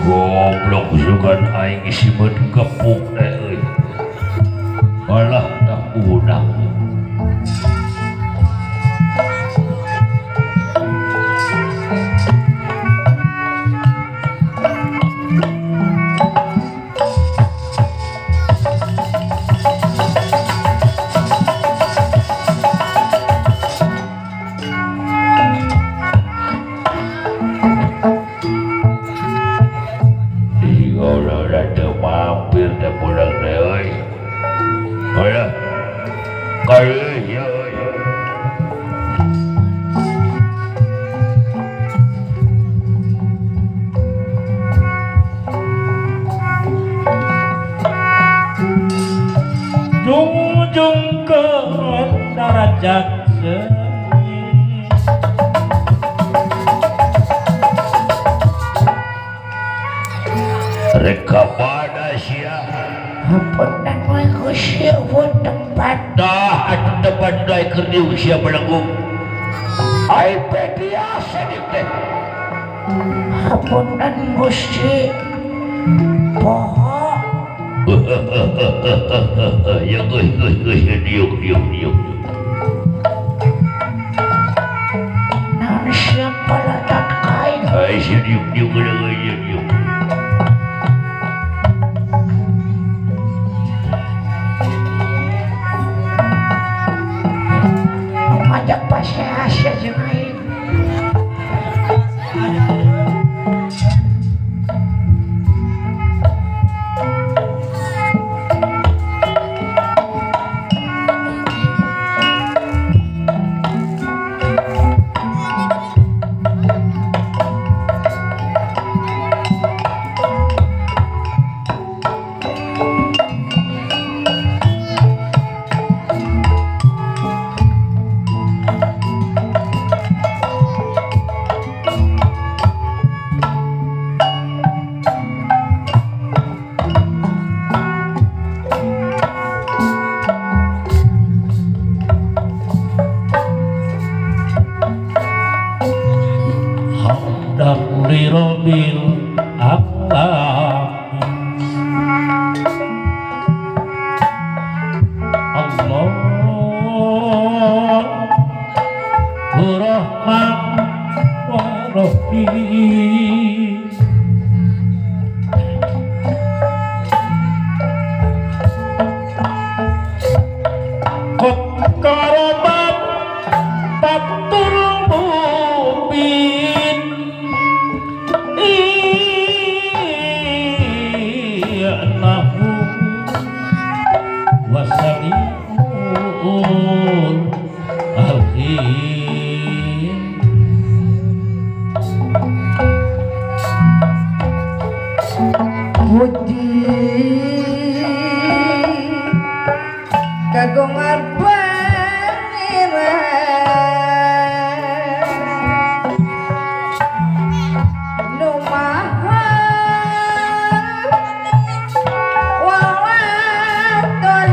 goblok sugan aing isimeun gepuk teh euy. Alah dah udang. Mampir dah pulang deh, oi. Alah, kali ya, oi. Jungjung ke darajat seni Reka pada sia Hapunten we Gusti pun tempat dah atuh tempat dai keur dieu sia belenggu. Ai pedia sedip teh. Hapunten Gusti poho Ya diuk. naon siapa latak kain Ai sia diuk ya diuk. lahu wasami'ul alim. Budi kagungan pangeran nu maha wawatul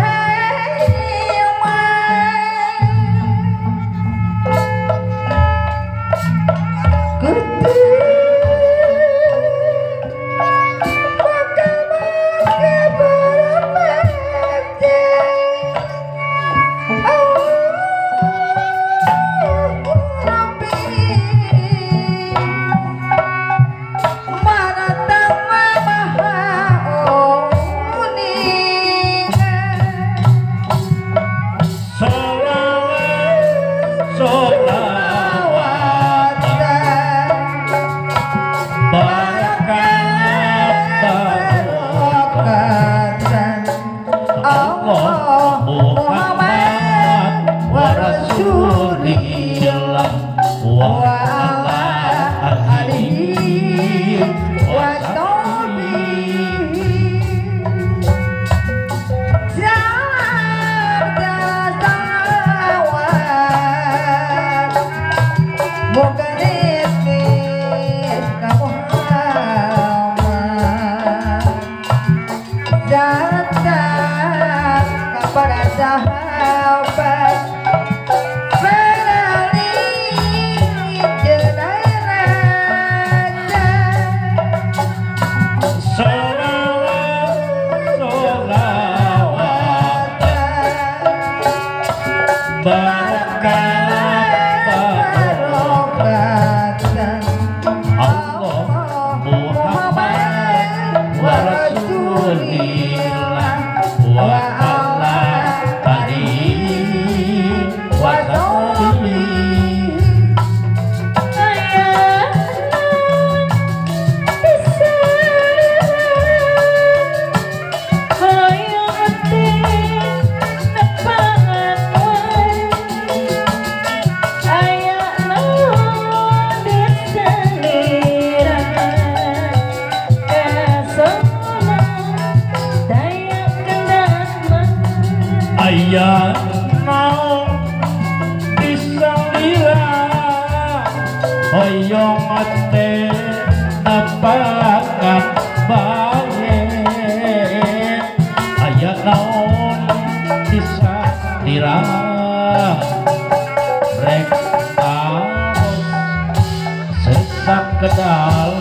aya mau bisa lila hoyong teh nampakan bae aya naon bisa lila rek taos sesak kedal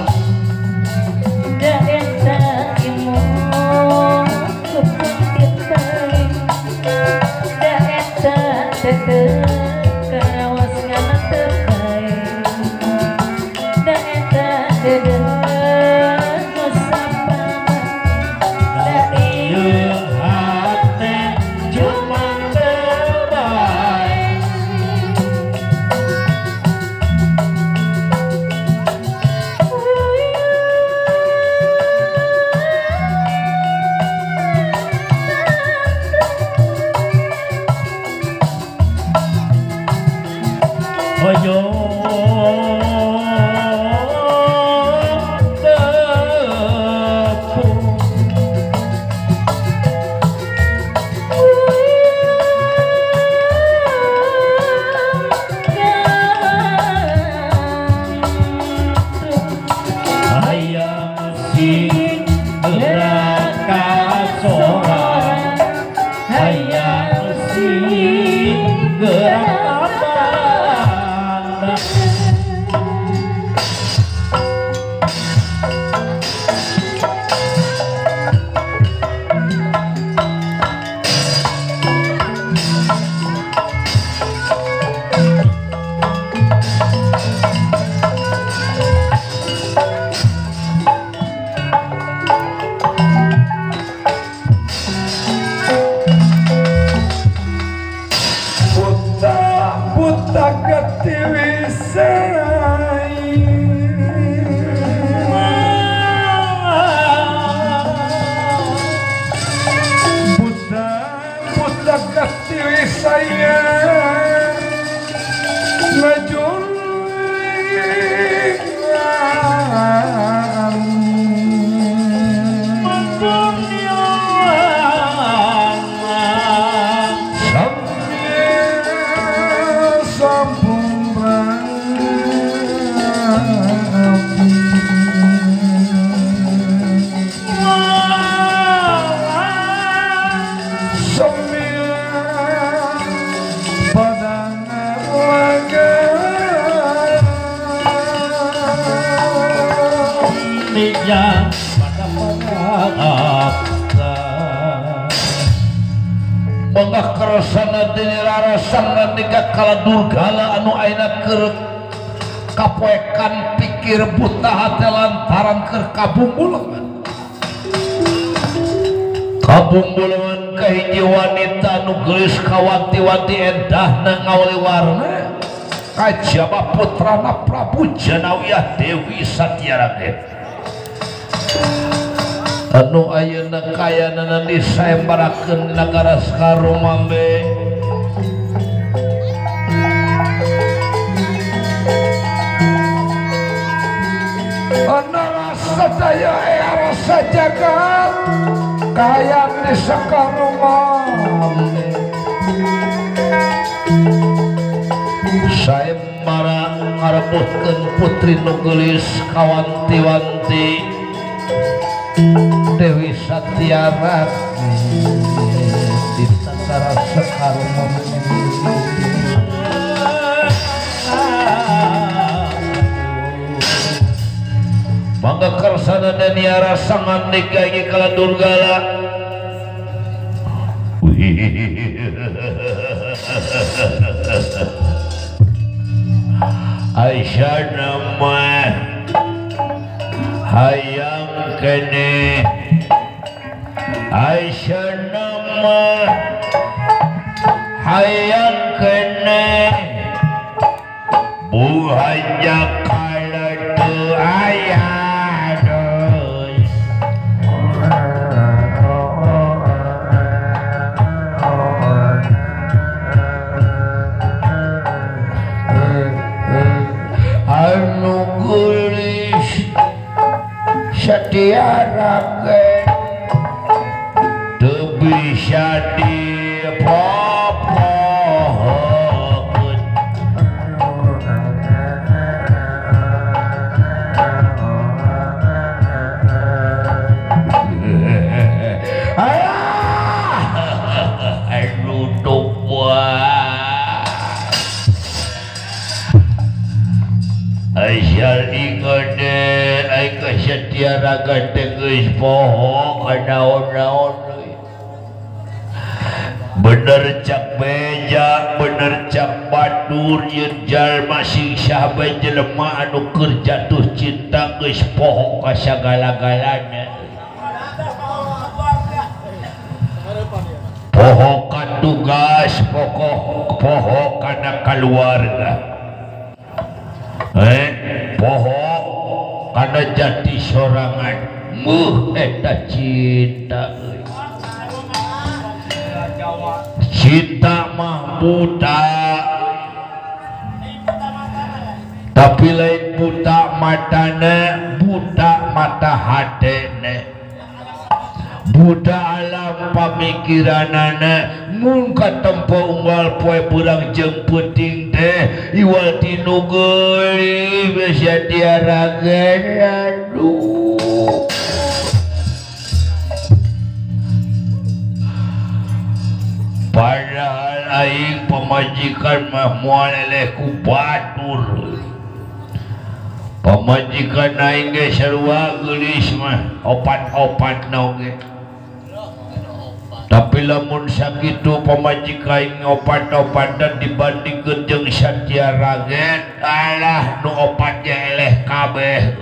Bangga kersana dini rarasan nikah kala durgala anu aina keur kapoekan pikir buta hati lantaran keur kabumbulangan kahiji wanita anu geus kawanti-wanti endahna ngawaliwarna kajaba putrana Prabu Janawiyah Dewi Satyaraden anu ayeuna kayanana disayembarakeun nagara Sakarumambe ana rasa daya rasa jagat kayan di Sakarumambe sayembara ngarebutkeun putri nu geulis kawanti-wanti Dewi Satyaraden di nagara Sakarumambe mangga kersana daniara sangan nikah kala durgala Aisyah nama hayang kene Aisyah nama hayang kene buhanya kala tu ayah doy anu gulis Satyaraden teu bisa dipopohkeun anu Aisyah ingade aika Satyaraden geus poho kanaon-naon bener cak beja bener cak batur yeun jalma sing sahabat jelema anu keur jatuh cinta geus poho ka sagala-galana poho ka tugas poho kana keluarga poho karena jadi sorangan eta cinta cinta mah buta tapi lain buta matana buta mata hatene buta alam pamikiranana mun katempo unggal poe beurang jeung peuting teh iwal tinu geuli bisa diarageun aduh padahal aing pamajikan mah moal eleh ku batur pamajikan aing ge sarua geulis mah opat-opatna oge tapi lamun sakitu pamajikan opat-opatan dibandingkeun jeung Satyaraden alah nu opatnya eleh kabeh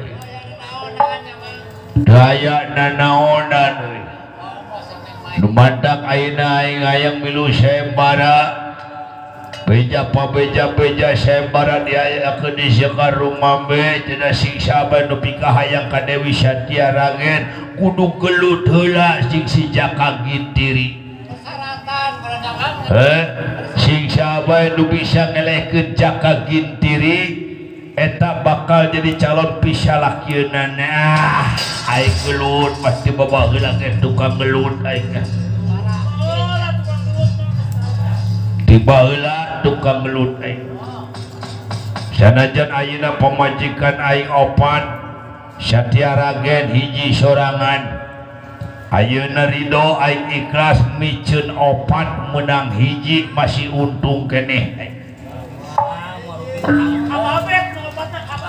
daya nanaonan nu mantak ayeuna aing hayang milu sayembara beja sayembara diayakeun di Sakarumambe cenah sing sabar nu pika hayang ka Dewi Satyaraden kudu gelut heula sing si Jaka Gintiri si siapa nu bisa ngelehkeun Jaka Gintiri eta bakal jadi calon pisalakieunan. Aing gelut pasti bawa heula ke tukang gelut aing. Tiba heula tukang gelut aing. Sanajan ayeuna pamajikan aing opat Satya Ragen hiji sorangan. Ayeuna ridho aing ikhlas miceun opat menang hiji masih untung keneh.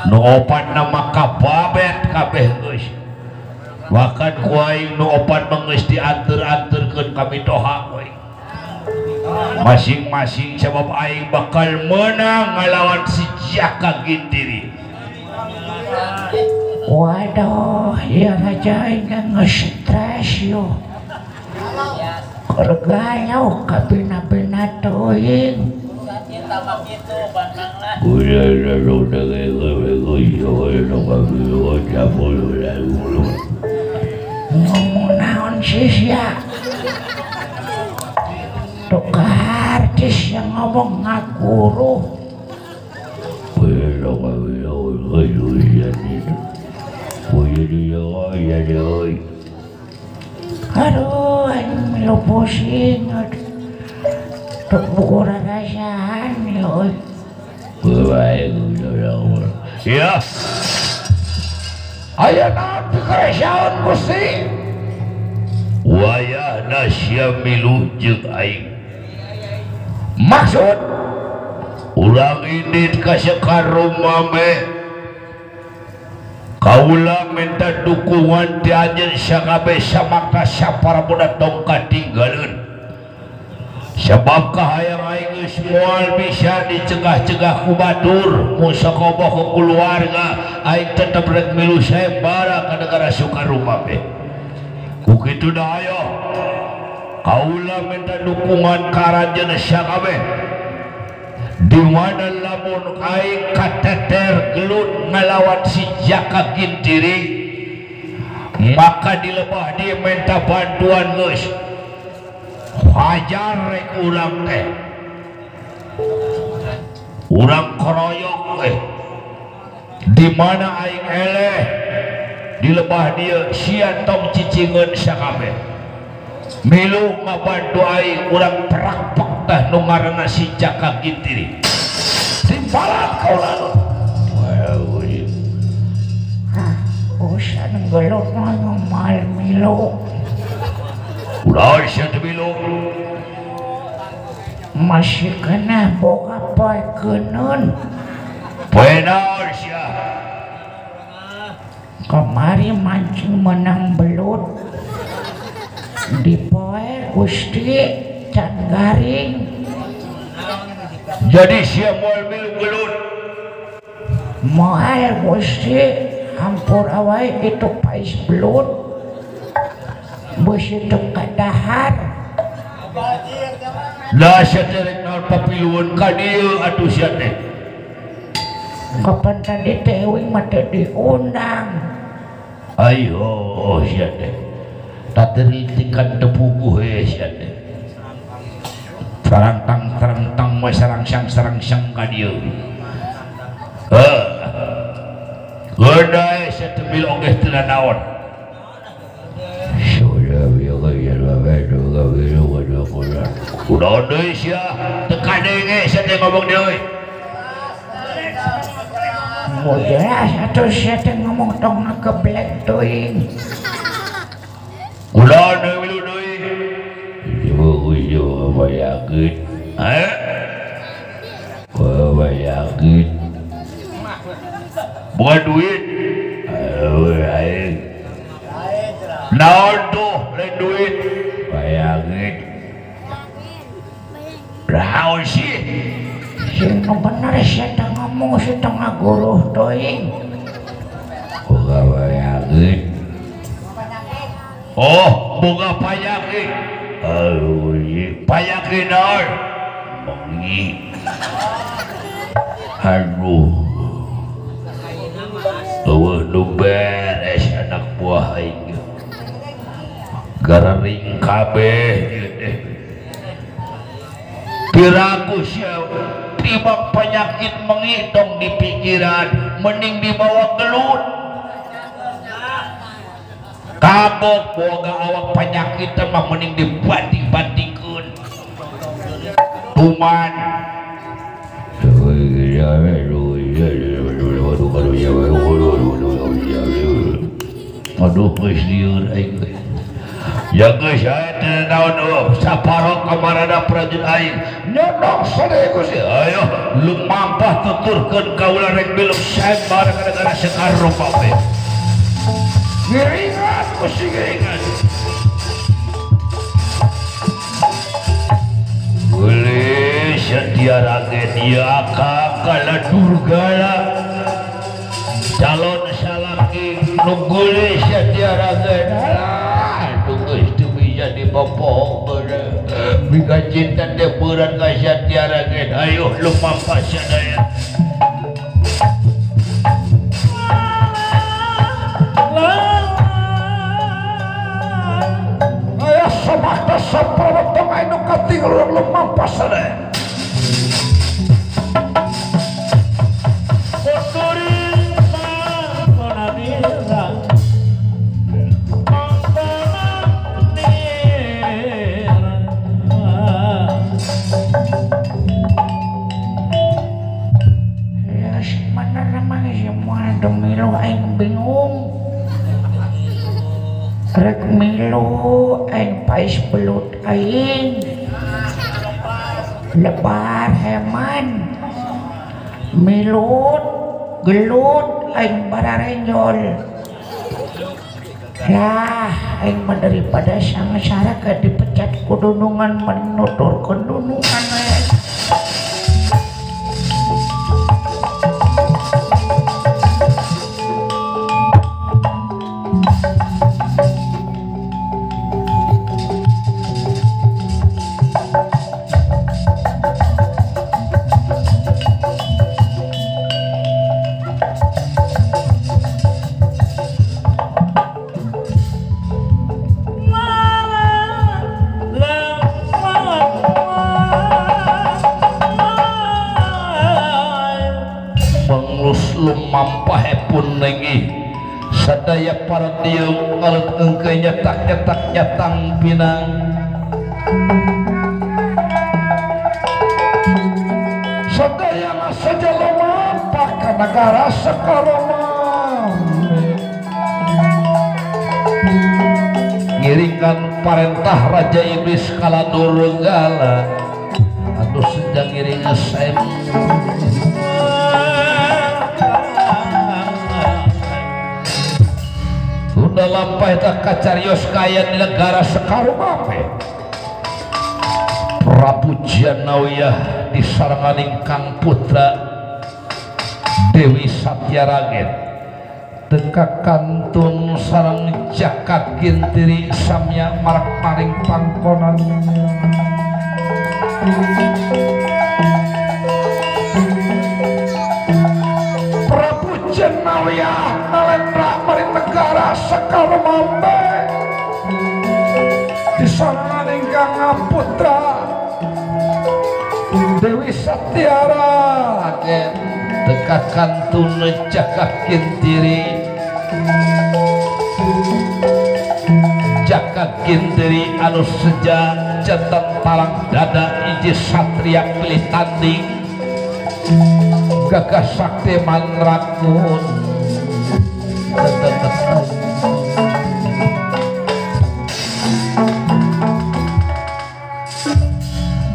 Nu opat nama kababet kabeh geus. Bahkan ku aing nu opat mah geus dianteur-anteurkeun ka mitoha we. Masing-masing sabab aing bakal menang ngalawan si Jaka Gintiri. Waduh, ya raja ini nge-stress yo. Kergalau kabina-bina teuing. Ngomong naon sih ya? Tukar artis yang ngomong ngaguru. Aduh, ini melu pusing. Tuk buku rarasan loh. Ya. Aya naon pikeresaun Gusti? Wayahna sia miluh jeung aing. Maksud urang indit ka sakarung mame kaula minta dukungan ti anjeun sakabeh samakna sapara budak tongkat tinggalin sebab kahayang aing geus moal bisa dicegah-cegah ku batur mun sakoboh ku keluarga aing tetep rek milu saembara ka negara Sukaruma be ku kitu da ayo kaula minta dukungan ka anjeun sakabeh di mana lamun aing kateter gelut ngelawan si Jaka Gintiri maka dilebah dia minta bantuan geus hajar rek urang teh urang keroyok di mana aing eleh dilebah dia sia tong cicingeun sakabeh milu ngabantu aing urang perak tah nu ngaranna si Jaka Gintiri timpalan kaula Usan gelut mal milu. ulah sia teh milu Masih kena boga poe keunun. poe naon sia Kemari mancing menang belut. Di poe Gusti can garing. jadi sia moal milu gelut Moal Gusti hampur awai itu pais belut. Bus itu kadahar. lah sia teh rek naon papilueun ka dieu atuh sia teh Kapan tadi tewing mah teu diundang. ayo sia teh tateritikan tepuguh sia teh sarang-tang sarangsang ka dieu Gede sia teh mil ogeh teu naon udah deui sia teu kadenge sia teh ngomong deui Mudah satu saya teh ngomong tong ngeblek teuing. udah deui milu deui ieu bayakeun bayakeun bukan duit aing naon tuh lain duit bayakeun naon sih Sing bener saya teh ngomong si teh ngaguruh teuing. boga bayakeun oh boga payakeun payakeun naon bengi aduh eueuh nu beres anak buah aing gararing kabeh ieu teh Biraku siya tibang penyakit menghitung di pikiran mending dibawa gelut kabok boga awak penyakit mah mending dibanting-bantingkeun kuman aduh geus lieur aing ya geus aya naon saparok kamarada prajurit aing nyodok sadaya Gusti ayo lu mampah tuturkeun kaula rek biluk sae bareng gara-gara sekarupa we giringan Gusti giringan boleh setia ragen ya kakala durgala calon salaki nugule setia ragen jadi bapak bener bika cinta deburan kasih tiara gen ayo lu mampas sadaya ayo semata sampara tengah inu kating lu mampas sadaya rek milu aing pais belut aing lebar heman milut gelut aing bararenjol lah aing mah daripada sangsara ke dipecat kudunungan menutur kudunungan sadaya para dieu ngalut engke nyetak nyatang pinang sadaya saja lumampah ka negara sakaroma ngiringkan parentah Raja Iblis kala Durgala atuh sedang ngiring sem lampah eta kacarios kaya di negara sakaroma Prabu Janawiyah disaranganing Kang Putra Dewi Satyaragen teka kantun sareng Jaka Gintiri samya marak maring pangkonan Prabu Janawiyah nalendra maring negara sakaroma disaranganing Kang Putra Dewi Satyaragen teka kantun Jaka Gintiri Jaka Gintiri anu seja jantan talang dada iji satria pilih tanding gagah sakti manrakun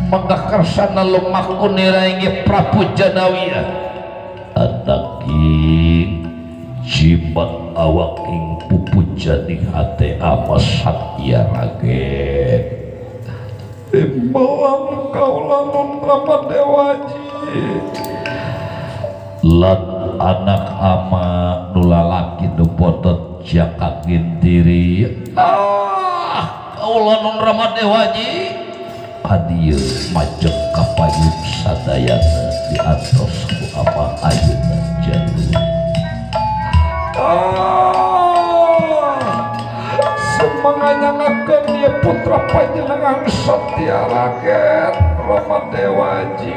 mengakarsana lumakun niraingi Prabu Janawiyah ataki jibat awaking pupujaning hati ama Satyaragen timbalan kaulanun Ramadewaji lan anak ama nulalaki nupotot Jaka Gintiri kaulanun Ramadewaji adieu majeng kapayun sadayana diantos ku ama ayeuna jadu sumanganyangakeun ieu putra panjenengan Satya Raket Rama Dewaji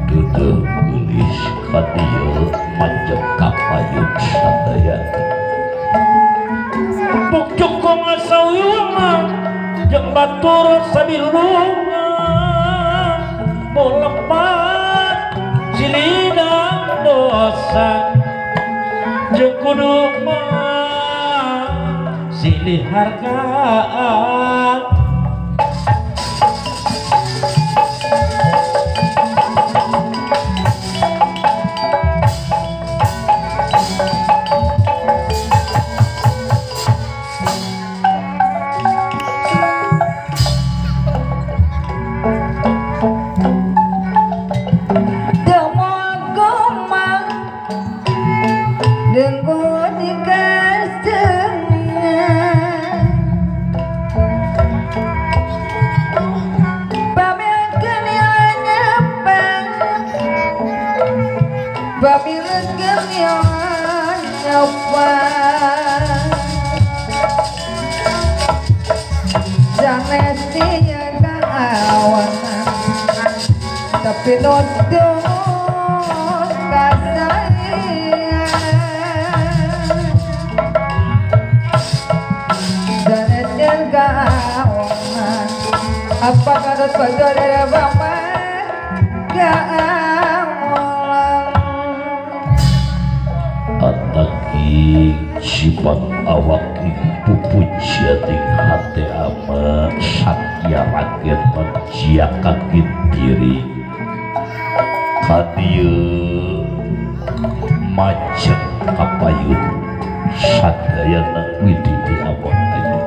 duduh gelis ka dieu manjeng kapayun sadayana pucuk kong sauyung jeung batur sabilungan molepat silidang dosa jeung kudu silih hargaan tapi nodong kasaya dan gawangan apa kadot padolera bapak gawalang ataki sifat awaki puput jati hati ama Satya Raket menjiakakin diri kadieu majeng kapayun sadayana wididi abah ayu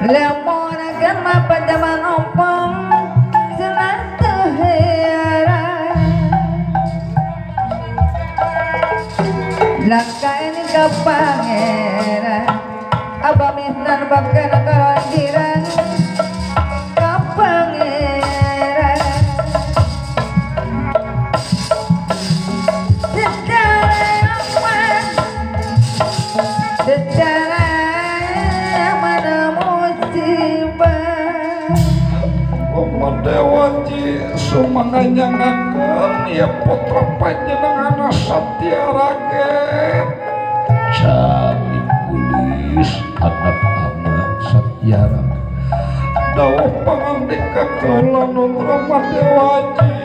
lemon akan pada mengopong selatu heran langkah ini ke pangeran abah minta bahkan kelandiran ke pangeran secara mana musibah Rama Dewaji sumanganyangakeun ieu putra panjenengan Satya Raket calik kulis anak ama Satya Raket dawuh pangandika kaula nun Rama Dewaji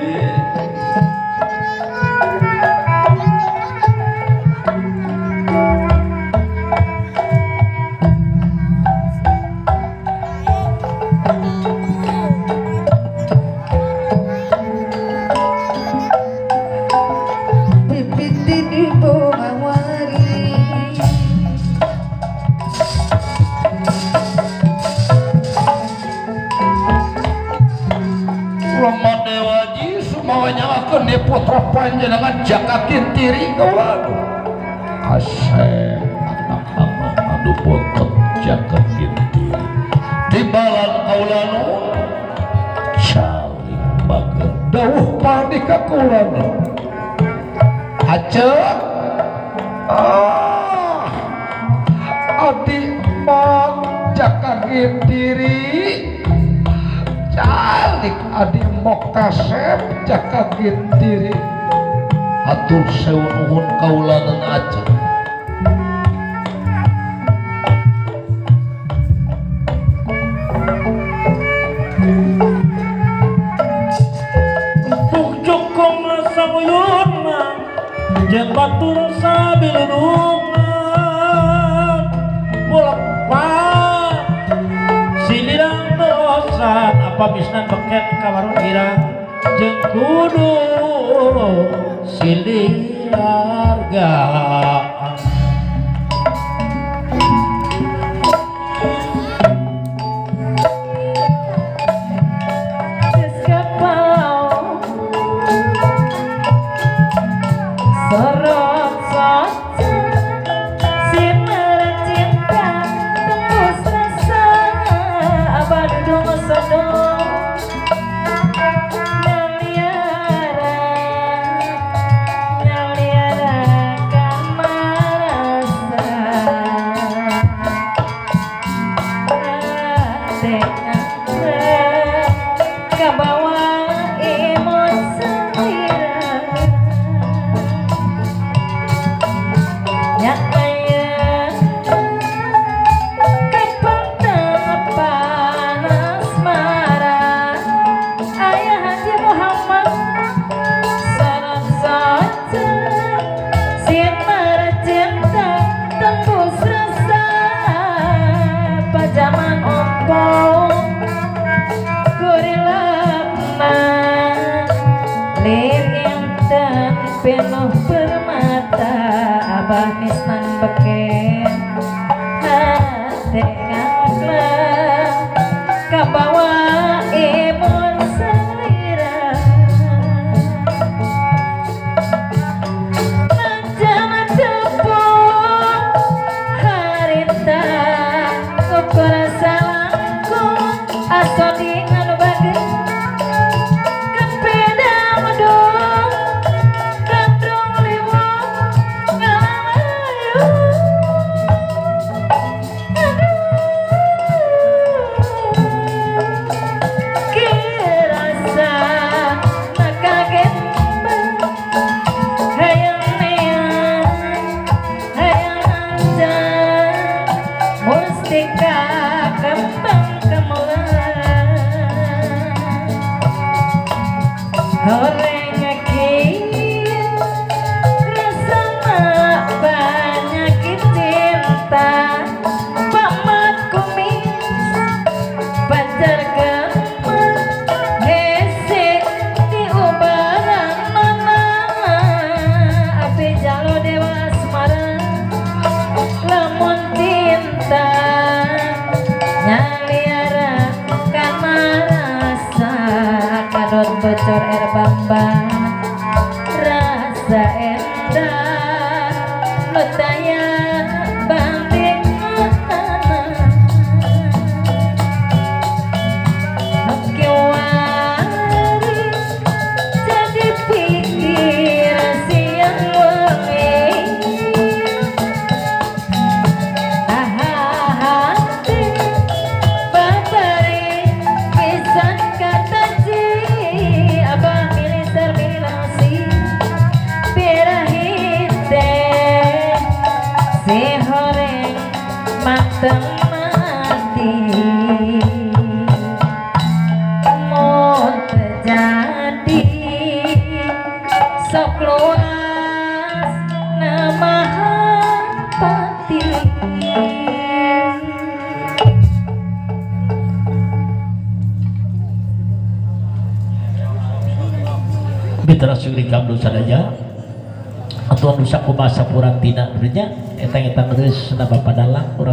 pipiti di bunga wari Rama Dewaji sumanganyangakeun ieu putra panjenengan Jakakintiri kaula asep anak ama anu bontot jagat gintiri timbalan kaulanu calik bageun dawuh pangandika kaula nun Aceh adi mang Jakakintiri calik adi mokasep Jakakintiri atur sewu nuhun kaulanan Aceh pucuk kong sauyunna jeung batur sabilungan molepat silidang dosan apa bisnan beket kawarung irang jeung kudu silih hargaan sorot saja sinar cinta tembus rasa abad dong penuh permata abah misnan beken hati ngaklah kabawa imun selira macam tepung harita ukur salangku asodi nganu bagi kepeda medong kandung limu ngalayu kirasa nakaget hayang neang hayang anjan mustika kembang kemulan goreng akil rasa banyak cinta pamat kumis pacar gemet hese diubaran mana api jalo dewa asmara lamun cinta nyaliara karena rasa kadot bocor air bambang rasa endah nutaya banding kiwari jadi pikir siang wengi hati babari pisan kata ji abah militer milasi birahite si horeng mateng mati mau terjadi sok luas nama pati Mitra suri kamdu sadaya atuan nusa kumasa purantina bernya etang-etang geus na bapadalang urang